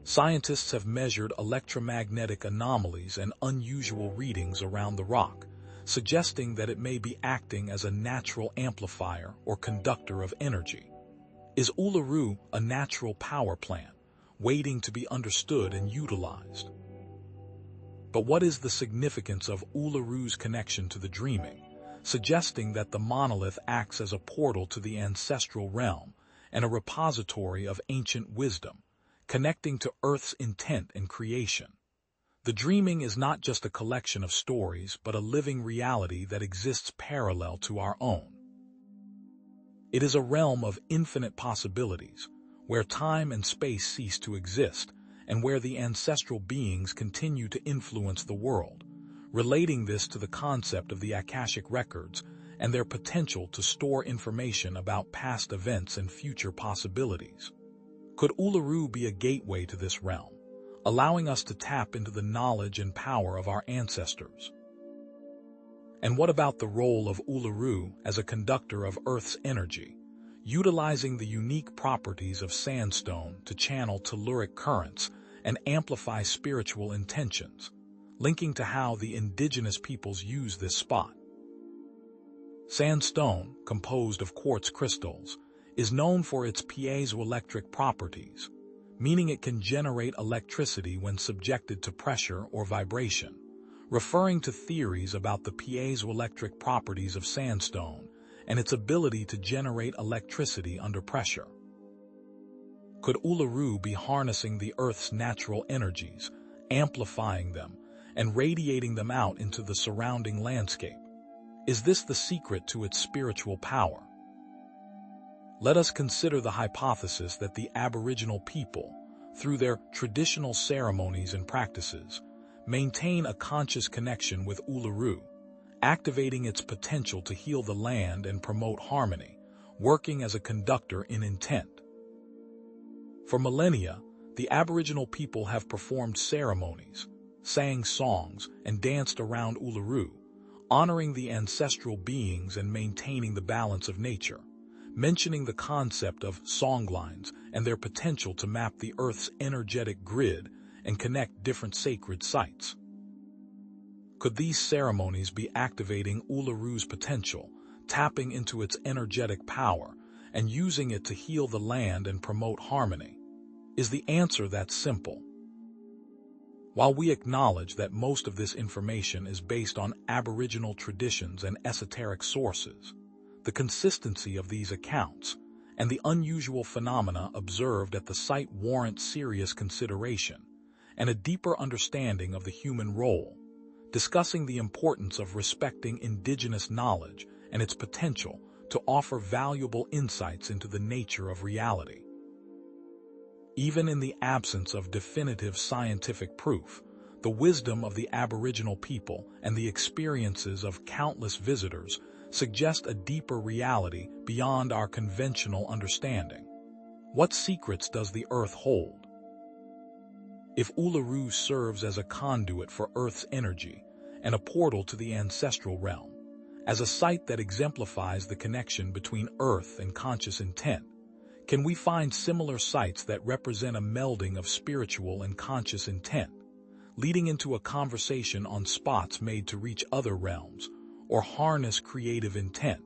Scientists have measured electromagnetic anomalies and unusual readings around the rock, suggesting that it may be acting as a natural amplifier or conductor of energy. Is Uluru a natural power plant, waiting to be understood and utilized? But what is the significance of Uluru's connection to the dreaming, suggesting that the monolith acts as a portal to the ancestral realm and a repository of ancient wisdom, connecting to Earth's intent and creation? The dreaming is not just a collection of stories, but a living reality that exists parallel to our own. It is a realm of infinite possibilities, where time and space cease to exist, and where the ancestral beings continue to influence the world, relating this to the concept of the Akashic records and their potential to store information about past events and future possibilities. Could Uluru be a gateway to this realm, allowing us to tap into the knowledge and power of our ancestors? And what about the role of Uluru as a conductor of Earth's energy, utilizing the unique properties of sandstone to channel telluric currents and amplify spiritual intentions, linking to how the indigenous peoples use this spot? Sandstone, composed of quartz crystals, is known for its piezoelectric properties, meaning it can generate electricity when subjected to pressure or vibration, referring to theories about the piezoelectric properties of sandstone and its ability to generate electricity under pressure. Could Uluru be harnessing the Earth's natural energies, amplifying them, and radiating them out into the surrounding landscape? Is this the secret to its spiritual power? Let us consider the hypothesis that the Aboriginal people, through their traditional ceremonies and practices, maintain a conscious connection with Uluru, activating its potential to heal the land and promote harmony, working as a conductor in intent. For millennia, the Aboriginal people have performed ceremonies, sang songs, and danced around Uluru, honoring the ancestral beings and maintaining the balance of nature, mentioning the concept of songlines and their potential to map the Earth's energetic grid and connect different sacred sites. Could these ceremonies be activating Uluru's potential, tapping into its energetic power, and using it to heal the land and promote harmony? Is the answer that simple? While we acknowledge that most of this information is based on Aboriginal traditions and esoteric sources, the consistency of these accounts and the unusual phenomena observed at the site warrant serious consideration and a deeper understanding of the human role, discussing the importance of respecting indigenous knowledge and its potential to offer valuable insights into the nature of reality. Even in the absence of definitive scientific proof, the wisdom of the Aboriginal people and the experiences of countless visitors suggest a deeper reality beyond our conventional understanding. What secrets does the Earth hold? If Uluru serves as a conduit for Earth's energy and a portal to the ancestral realm, as a site that exemplifies the connection between Earth and conscious intent, can we find similar sites that represent a melding of spiritual and conscious intent, leading into a conversation on spots made to reach other realms or harness creative intent?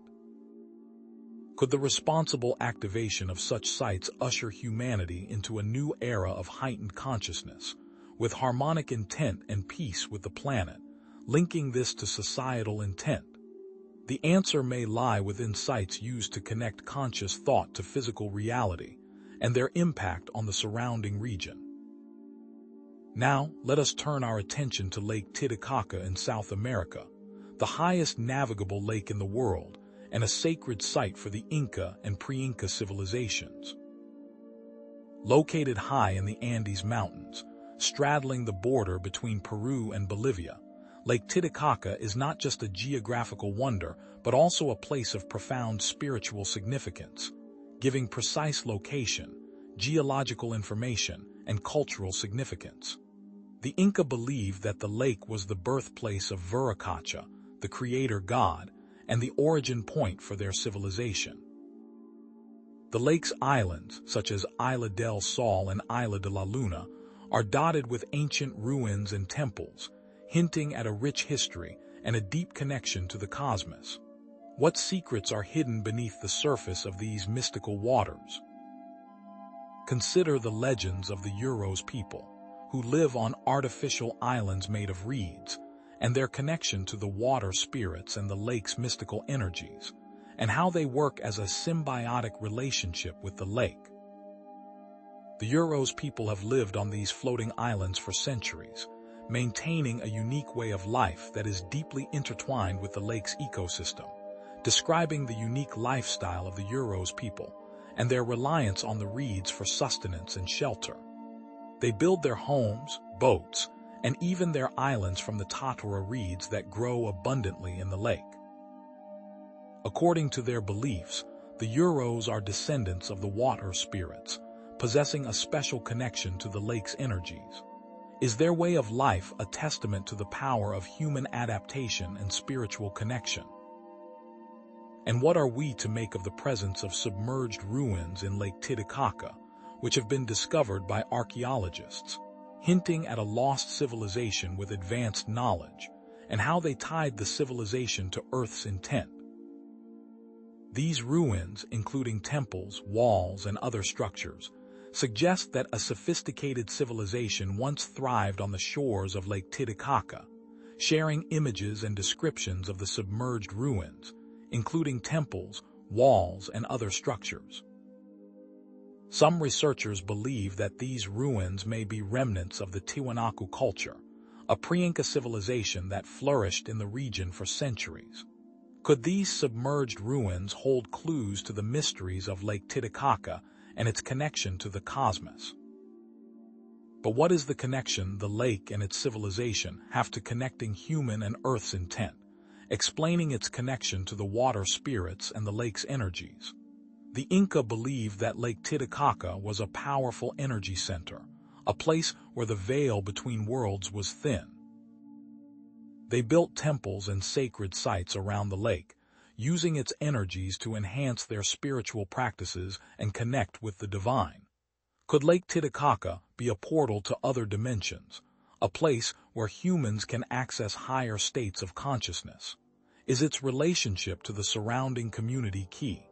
Could the responsible activation of such sites usher humanity into a new era of heightened consciousness, with harmonic intent and peace with the planet, linking this to societal intent? The answer may lie within sites used to connect conscious thought to physical reality and their impact on the surrounding region. Now, let us turn our attention to Lake Titicaca in South America, the highest navigable lake in the world, and a sacred site for the Inca and pre-Inca civilizations. Located high in the Andes Mountains, straddling the border between Peru and Bolivia, Lake Titicaca is not just a geographical wonder, but also a place of profound spiritual significance, giving precise location, geological information, and cultural significance. The Inca believed that the lake was the birthplace of Viracocha, the creator god, and the origin point for their civilization. The lake's islands, such as Isla del Sol and Isla de la Luna, are dotted with ancient ruins and temples, hinting at a rich history and a deep connection to the cosmos. What secrets are hidden beneath the surface of these mystical waters? Consider the legends of the Uros people, who live on artificial islands made of reeds, and their connection to the water spirits and the lake's mystical energies, and how they work as a symbiotic relationship with the lake. The Uros people have lived on these floating islands for centuries, maintaining a unique way of life that is deeply intertwined with the lake's ecosystem, describing the unique lifestyle of the Uros people and their reliance on the reeds for sustenance and shelter. They build their homes, boats, and even their islands from the tatura reeds that grow abundantly in the lake. According to their beliefs, the Uros are descendants of the water spirits, possessing a special connection to the lake's energies. Is their way of life a testament to the power of human adaptation and spiritual connection? And what are we to make of the presence of submerged ruins in Lake Titicaca, which have been discovered by archaeologists, hinting at a lost civilization with advanced knowledge, and how they tied the civilization to Earth's intent? These ruins, including temples, walls, and other structures, suggest that a sophisticated civilization once thrived on the shores of Lake Titicaca, sharing images and descriptions of the submerged ruins, including temples, walls, and other structures. Some researchers believe that these ruins may be remnants of the Tiwanaku culture, a pre-Inca civilization that flourished in the region for centuries. Could these submerged ruins hold clues to the mysteries of Lake Titicaca and its connection to the cosmos? But what is the connection the lake and its civilization have to connecting human and Earth's intent, explaining its connection to the water spirits and the lake's energies? The Inca believed that Lake Titicaca was a powerful energy center, a place where the veil between worlds was thin. They built temples and sacred sites around the lake, using its energies to enhance their spiritual practices and connect with the divine. Could Lake Titicaca be a portal to other dimensions, a place where humans can access higher states of consciousness? Is its relationship to the surrounding community key?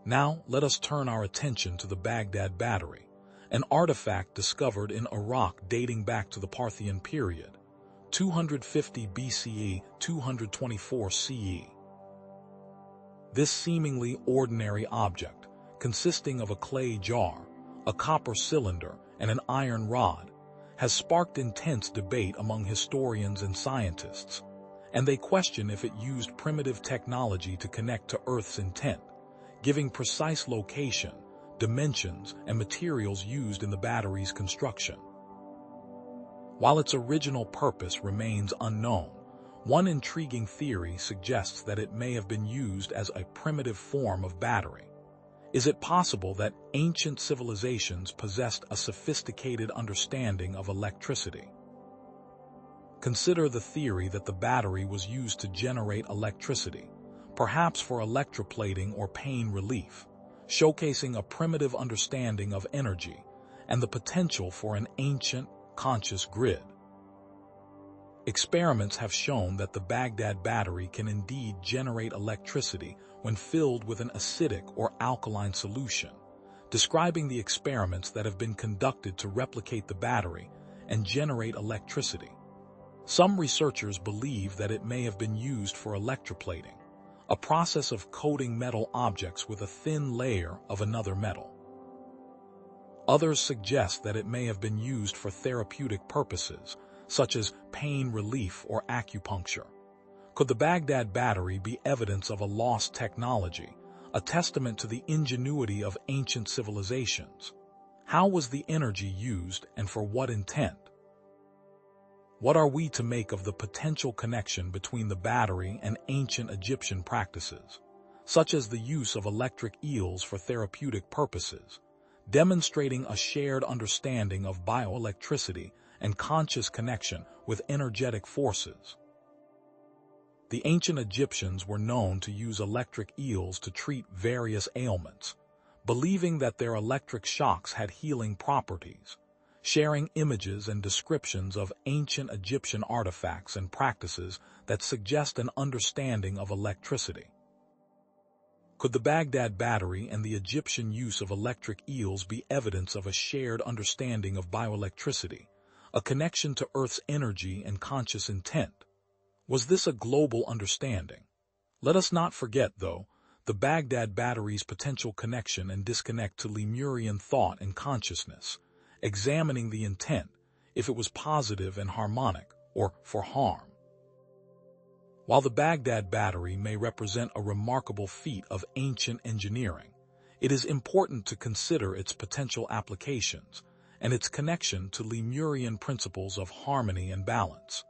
Now, let us turn our attention to the Baghdad Battery, an artifact discovered in Iraq dating back to the Parthian period, 250 BCE, 224 CE. This seemingly ordinary object, consisting of a clay jar, a copper cylinder, and an iron rod, has sparked intense debate among historians and scientists, and they question if it used primitive technology to connect to Earth's intent, giving precise location, dimensions, and materials used in the battery's construction. While its original purpose remains unknown, one intriguing theory suggests that it may have been used as a primitive form of battery. Is it possible that ancient civilizations possessed a sophisticated understanding of electricity? Consider the theory that the battery was used to generate electricity, perhaps for electroplating or pain relief, showcasing a primitive understanding of energy and the potential for an ancient, conscious grid. Experiments have shown that the Baghdad battery can indeed generate electricity when filled with an acidic or alkaline solution, describing the experiments that have been conducted to replicate the battery and generate electricity. Some researchers believe that it may have been used for electroplating, a process of coating metal objects with a thin layer of another metal. Others suggest that it may have been used for therapeutic purposes, such as pain relief or acupuncture. Could the Baghdad battery be evidence of a lost technology, a testament to the ingenuity of ancient civilizations? How was the energy used and for what intent? What are we to make of the potential connection between the battery and ancient Egyptian practices, such as the use of electric eels for therapeutic purposes, demonstrating a shared understanding of bioelectricity and conscious connection with energetic forces? The ancient Egyptians were known to use electric eels to treat various ailments, believing that their electric shocks had healing properties, sharing images and descriptions of ancient Egyptian artifacts and practices that suggest an understanding of electricity. Could the Baghdad battery and the Egyptian use of electric eels be evidence of a shared understanding of bioelectricity, a connection to Earth's energy and conscious intent? Was this a global understanding? Let us not forget, though, the Baghdad battery's potential connection and disconnect to Lemurian thought and consciousness. Examining the intent, if it was positive and harmonic, or for harm. While the Baghdad battery may represent a remarkable feat of ancient engineering, it is important to consider its potential applications and its connection to Lemurian principles of harmony and balance.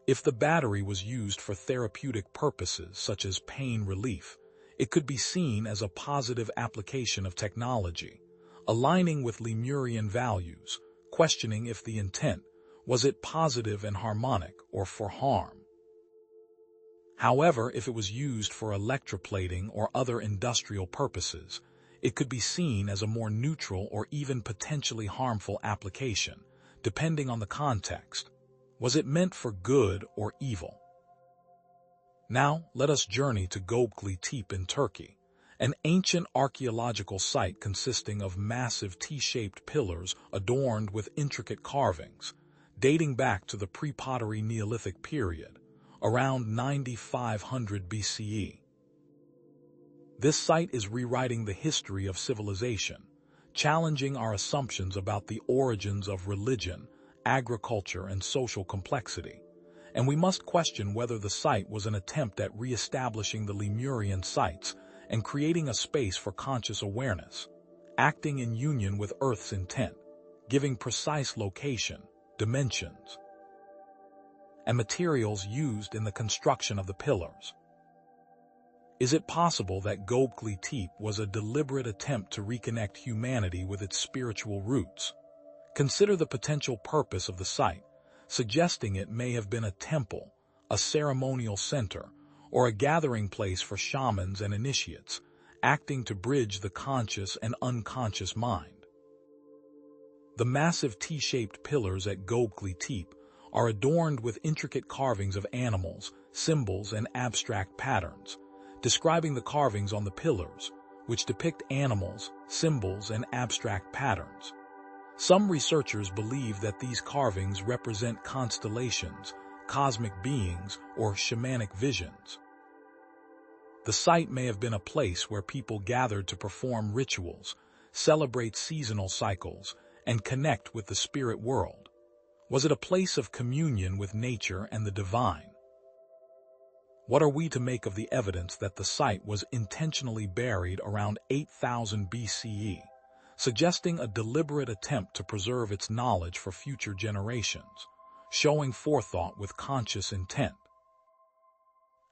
If the battery was used for therapeutic purposes such as pain relief, it could be seen as a positive application of technology, aligning with Lemurian values, questioning if the intent was it positive and harmonic or for harm. However, if it was used for electroplating or other industrial purposes, it could be seen as a more neutral or even potentially harmful application, depending on the context. Was it meant for good or evil? Now, let us journey to Göbekli Tepe in Turkey, an ancient archaeological site consisting of massive T-shaped pillars adorned with intricate carvings, dating back to the pre-pottery Neolithic period, around 9500 BCE. This site is rewriting the history of civilization, challenging our assumptions about the origins of religion, agriculture, and social complexity, and we must question whether the site was an attempt at re-establishing the Lemurian sites and creating a space for conscious awareness, acting in union with Earth's intent, giving precise location, dimensions, and materials used in the construction of the pillars. Is it possible that Göbekli Tepe was a deliberate attempt to reconnect humanity with its spiritual roots? Consider the potential purpose of the site, suggesting it may have been a temple, a ceremonial center, or a gathering place for shamans and initiates, acting to bridge the conscious and unconscious mind. The massive T-shaped pillars at Göbekli Tepe are adorned with intricate carvings of animals, symbols, and abstract patterns, describing the carvings on the pillars, which depict animals, symbols, and abstract patterns. Some researchers believe that these carvings represent constellations, cosmic beings, or shamanic visions. The site may have been a place where people gathered to perform rituals, celebrate seasonal cycles, and connect with the spirit world. Was it a place of communion with nature and the divine? What are we to make of the evidence that the site was intentionally buried around 8000 BCE, suggesting a deliberate attempt to preserve its knowledge for future generations, showing forethought with conscious intent?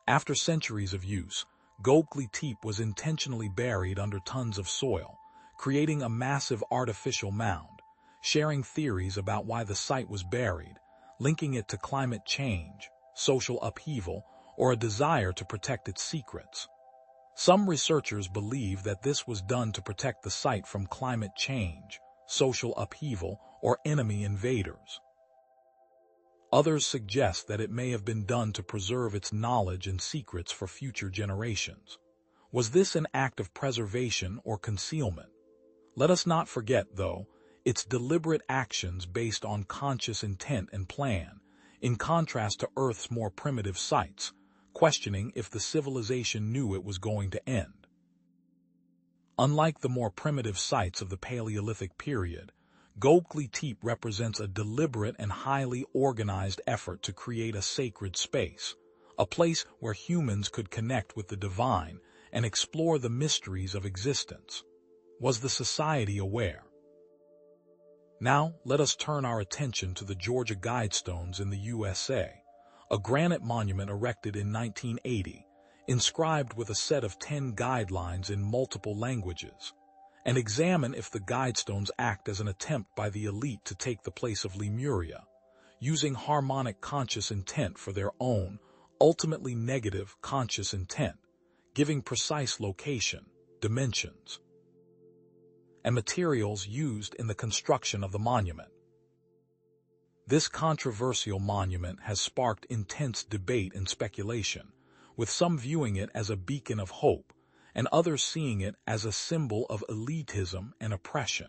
After centuries of use, Göbekli Tepe was intentionally buried under tons of soil, creating a massive artificial mound, sharing theories about why the site was buried, linking it to climate change, social upheaval, or a desire to protect its secrets. Some researchers believe that this was done to protect the site from climate change, social upheaval, or enemy invaders. Others suggest that it may have been done to preserve its knowledge and secrets for future generations. Was this an act of preservation or concealment? Let us not forget, though, its deliberate actions based on conscious intent and plan, in contrast to Earth's more primitive sites, questioning if the civilization knew it was going to end. Unlike the more primitive sites of the Paleolithic period, Göbekli Tepe represents a deliberate and highly organized effort to create a sacred space, a place where humans could connect with the divine and explore the mysteries of existence. Was the society aware? Now, let us turn our attention to the Georgia Guidestones in the USA, a granite monument erected in 1980, inscribed with a set of 10 guidelines in multiple languages, and examine if the Guidestones act as an attempt by the elite to take the place of Lemuria, using harmonic conscious intent for their own, ultimately negative conscious intent, giving precise location, dimensions, and materials used in the construction of the monument. This controversial monument has sparked intense debate and speculation, with some viewing it as a beacon of hope, and others seeing it as a symbol of elitism and oppression.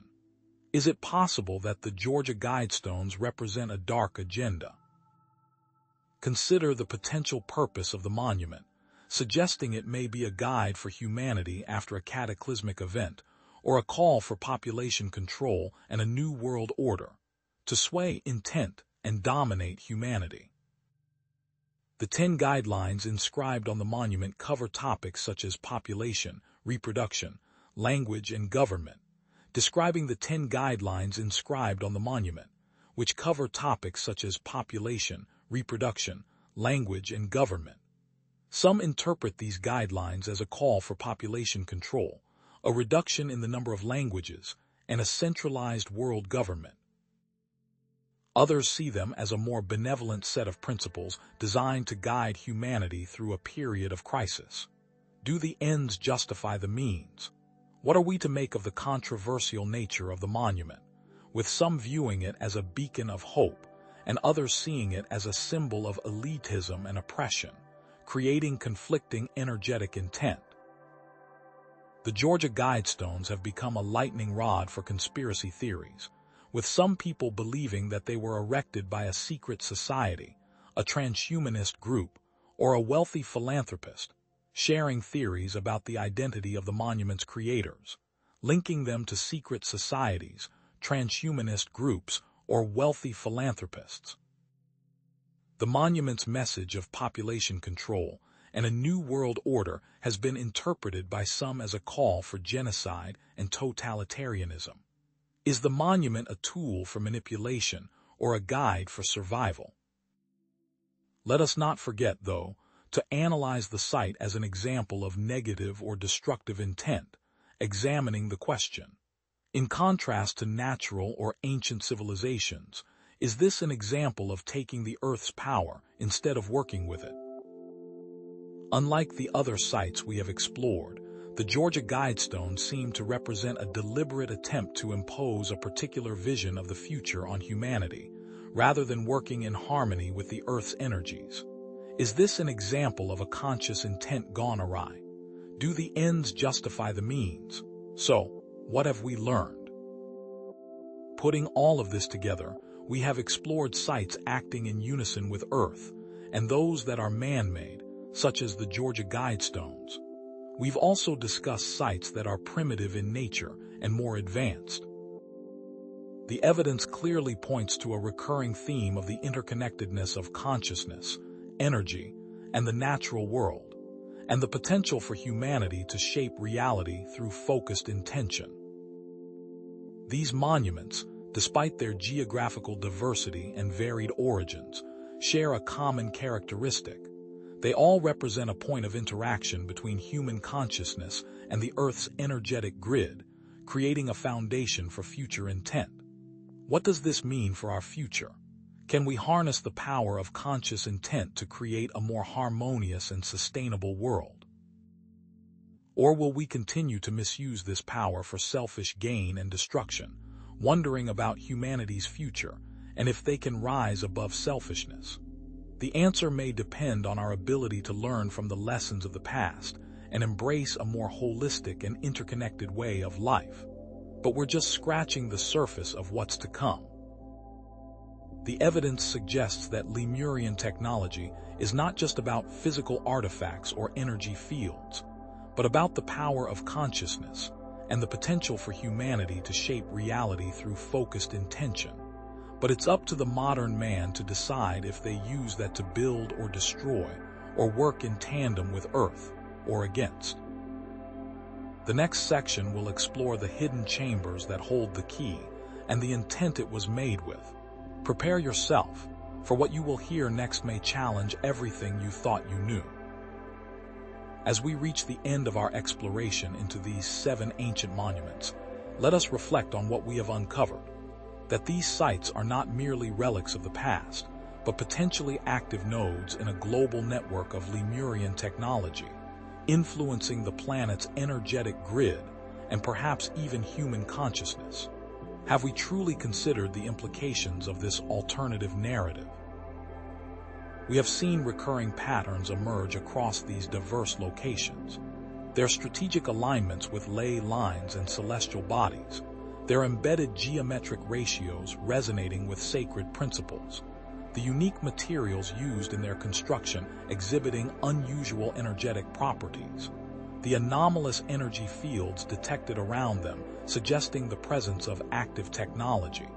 Is it possible that the Georgia Guidestones represent a dark agenda? Consider the potential purpose of the monument, suggesting it may be a guide for humanity after a cataclysmic event, or a call for population control and a new world order. to sway intent and dominate humanity. The 10 guidelines inscribed on the monument cover topics such as population, reproduction, language, and government. Describing the 10 guidelines inscribed on the monument, which cover topics such as population, reproduction, language, and government. Some interpret these guidelines as a call for population control, a reduction in the number of languages, and a centralized world government. Others see them as a more benevolent set of principles designed to guide humanity through a period of crisis. Do the ends justify the means? What are we to make of the controversial nature of the monument, with some viewing it as a beacon of hope and others seeing it as a symbol of elitism and oppression, creating conflicting energetic intent? The Georgia Guidestones have become a lightning rod for conspiracy theories, with some people believing that they were erected by a secret society, a transhumanist group, or a wealthy philanthropist, sharing theories about the identity of the monument's creators, linking them to secret societies, transhumanist groups, or wealthy philanthropists. The monument's message of population control and a new world order has been interpreted by some as a call for genocide and totalitarianism. Is the monument a tool for manipulation or a guide for survival? Let us not forget, though, to analyze the site as an example of negative or destructive intent, examining the question. In contrast to natural or ancient civilizations, is this an example of taking the Earth's power instead of working with it? Unlike the other sites we have explored, the Georgia Guidestones seem to represent a deliberate attempt to impose a particular vision of the future on humanity, rather than working in harmony with the Earth's energies. Is this an example of a conscious intent gone awry? Do the ends justify the means? So, what have we learned? Putting all of this together, we have explored sites acting in unison with Earth, and those that are man-made, such as the Georgia Guidestones. We've also discussed sites that are primitive in nature and more advanced. The evidence clearly points to a recurring theme of the interconnectedness of consciousness, energy, and the natural world, and the potential for humanity to shape reality through focused intention. These monuments, despite their geographical diversity and varied origins, share a common characteristic. They all represent a point of interaction between human consciousness and the Earth's energetic grid, creating a foundation for future intent. What does this mean for our future? Can we harness the power of conscious intent to create a more harmonious and sustainable world? Or will we continue to misuse this power for selfish gain and destruction, wondering about humanity's future and if they can rise above selfishness? The answer may depend on our ability to learn from the lessons of the past and embrace a more holistic and interconnected way of life. But we're just scratching the surface of what's to come. The evidence suggests that Lemurian technology is not just about physical artifacts or energy fields, but about the power of consciousness and the potential for humanity to shape reality through focused intention. But it's up to the modern man to decide if they use that to build or destroy, or work in tandem with Earth or against. The next section will explore the hidden chambers that hold the key and the intent it was made with. Prepare yourself, for what you will hear next may challenge everything you thought you knew. As we reach the end of our exploration into these 7 ancient monuments, let us reflect on what we have uncovered. That these sites are not merely relics of the past, but potentially active nodes in a global network of Lemurian technology, influencing the planet's energetic grid and perhaps even human consciousness. Have we truly considered the implications of this alternative narrative? We have seen recurring patterns emerge across these diverse locations. Their strategic alignments with ley lines and celestial bodies, their embedded geometric ratios resonating with sacred principles, the unique materials used in their construction exhibiting unusual energetic properties, the anomalous energy fields detected around them suggesting the presence of active technology.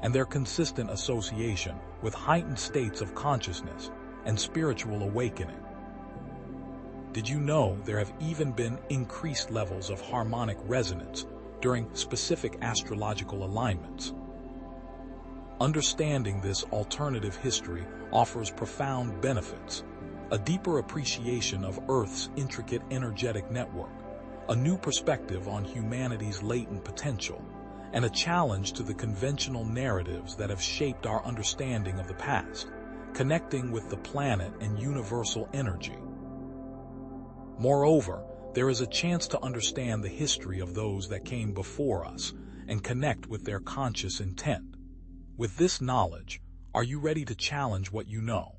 and their consistent association with heightened states of consciousness and spiritual awakening. Did you know there have even been increased levels of harmonic resonance during specific astrological alignments? Understanding this alternative history offers profound benefits: a deeper appreciation of Earth's intricate energetic network, a new perspective on humanity's latent potential, and a challenge to the conventional narratives that have shaped our understanding of the past, connecting with the planet and universal energy. Moreover, there is a chance to understand the history of those that came before us and connect with their conscious intent. With this knowledge, are you ready to challenge what you know?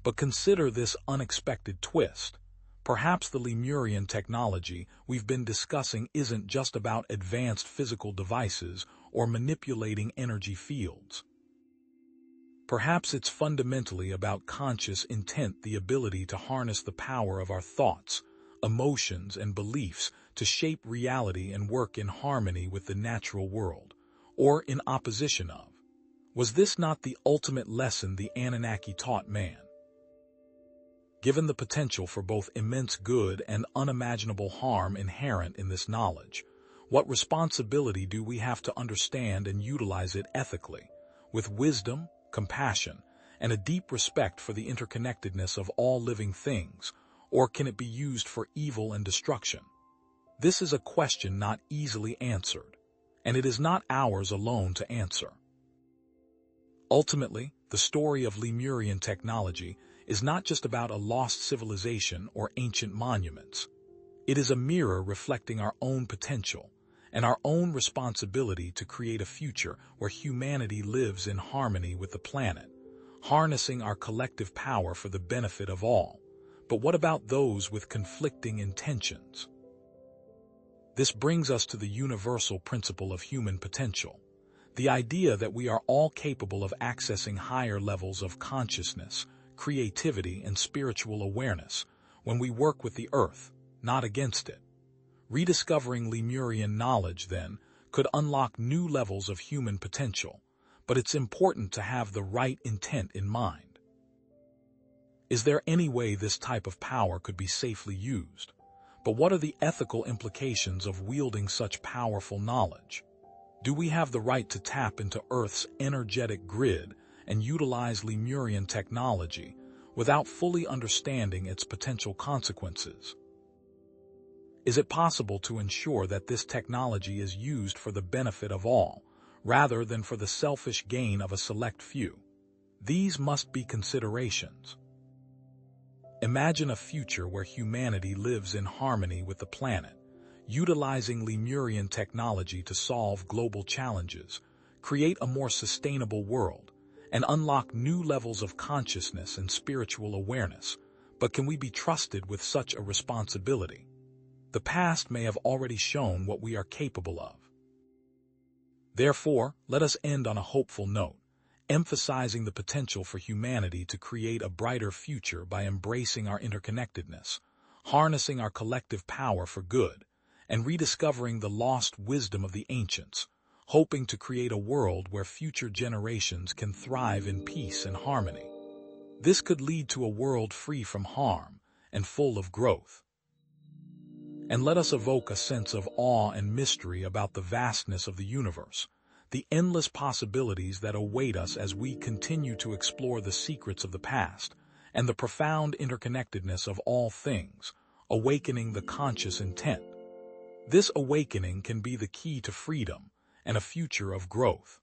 But consider this unexpected twist. Perhaps the Lemurian technology we've been discussing isn't just about advanced physical devices or manipulating energy fields. Perhaps it's fundamentally about conscious intent, the ability to harness the power of our thoughts, emotions, and beliefs to shape reality and work in harmony with the natural world, or in opposition of. Was this not the ultimate lesson the Annunaki taught man? Given the potential for both immense good and unimaginable harm inherent in this knowledge, what responsibility do we have to understand and utilize it ethically, with wisdom, compassion, and a deep respect for the interconnectedness of all living things, or can it be used for evil and destruction? This is a question not easily answered, and it is not ours alone to answer. Ultimately, the story of Lemurian technology is not just about a lost civilization or ancient monuments. It is a mirror reflecting our own potential and our own responsibility to create a future where humanity lives in harmony with the planet, harnessing our collective power for the benefit of all. But what about those with conflicting intentions? This brings us to the universal principle of human potential, the idea that we are all capable of accessing higher levels of consciousness, creativity, and spiritual awareness when we work with the Earth, not against it. Rediscovering Lemurian knowledge, then, could unlock new levels of human potential, but it's important to have the right intent in mind. Is there any way this type of power could be safely used? But what are the ethical implications of wielding such powerful knowledge? Do we have the right to tap into Earth's energetic grid and utilize Lemurian technology without fully understanding its potential consequences? Is it possible to ensure that this technology is used for the benefit of all, rather than for the selfish gain of a select few? These must be considerations. Imagine a future where humanity lives in harmony with the planet, utilizing Lemurian technology to solve global challenges, create a more sustainable world, and unlock new levels of consciousness and spiritual awareness. But can we be trusted with such a responsibility? The past may have already shown what we are capable of. Therefore, let us end on a hopeful note, emphasizing the potential for humanity to create a brighter future by embracing our interconnectedness, harnessing our collective power for good, and rediscovering the lost wisdom of the ancients, hoping to create a world where future generations can thrive in peace and harmony. This could lead to a world free from harm and full of growth. And let us evoke a sense of awe and mystery about the vastness of the universe, the endless possibilities that await us as we continue to explore the secrets of the past and the profound interconnectedness of all things, awakening the conscious intent. This awakening can be the key to freedom and a future of growth.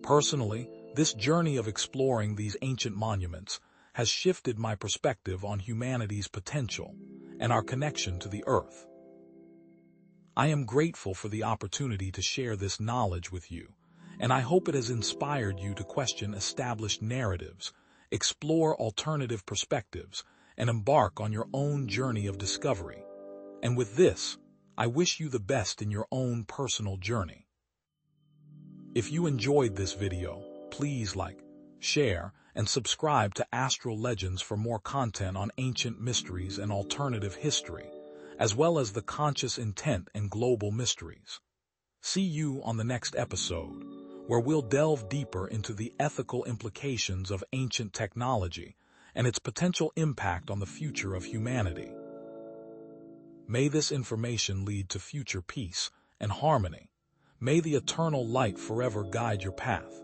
Personally, this journey of exploring these ancient monuments has shifted my perspective on humanity's potential and our connection to the Earth. I am grateful for the opportunity to share this knowledge with you, and I hope it has inspired you to question established narratives, explore alternative perspectives, and embark on your own journey of discovery. And with this, I wish you the best in your own personal journey. If you enjoyed this video, please like, share, and subscribe to Astral Legends for more content on ancient mysteries and alternative history, as well as the conscious intent and global mysteries. See you on the next episode, where we'll delve deeper into the ethical implications of ancient technology and its potential impact on the future of humanity. May this information lead to future peace and harmony. May the eternal light forever guide your path.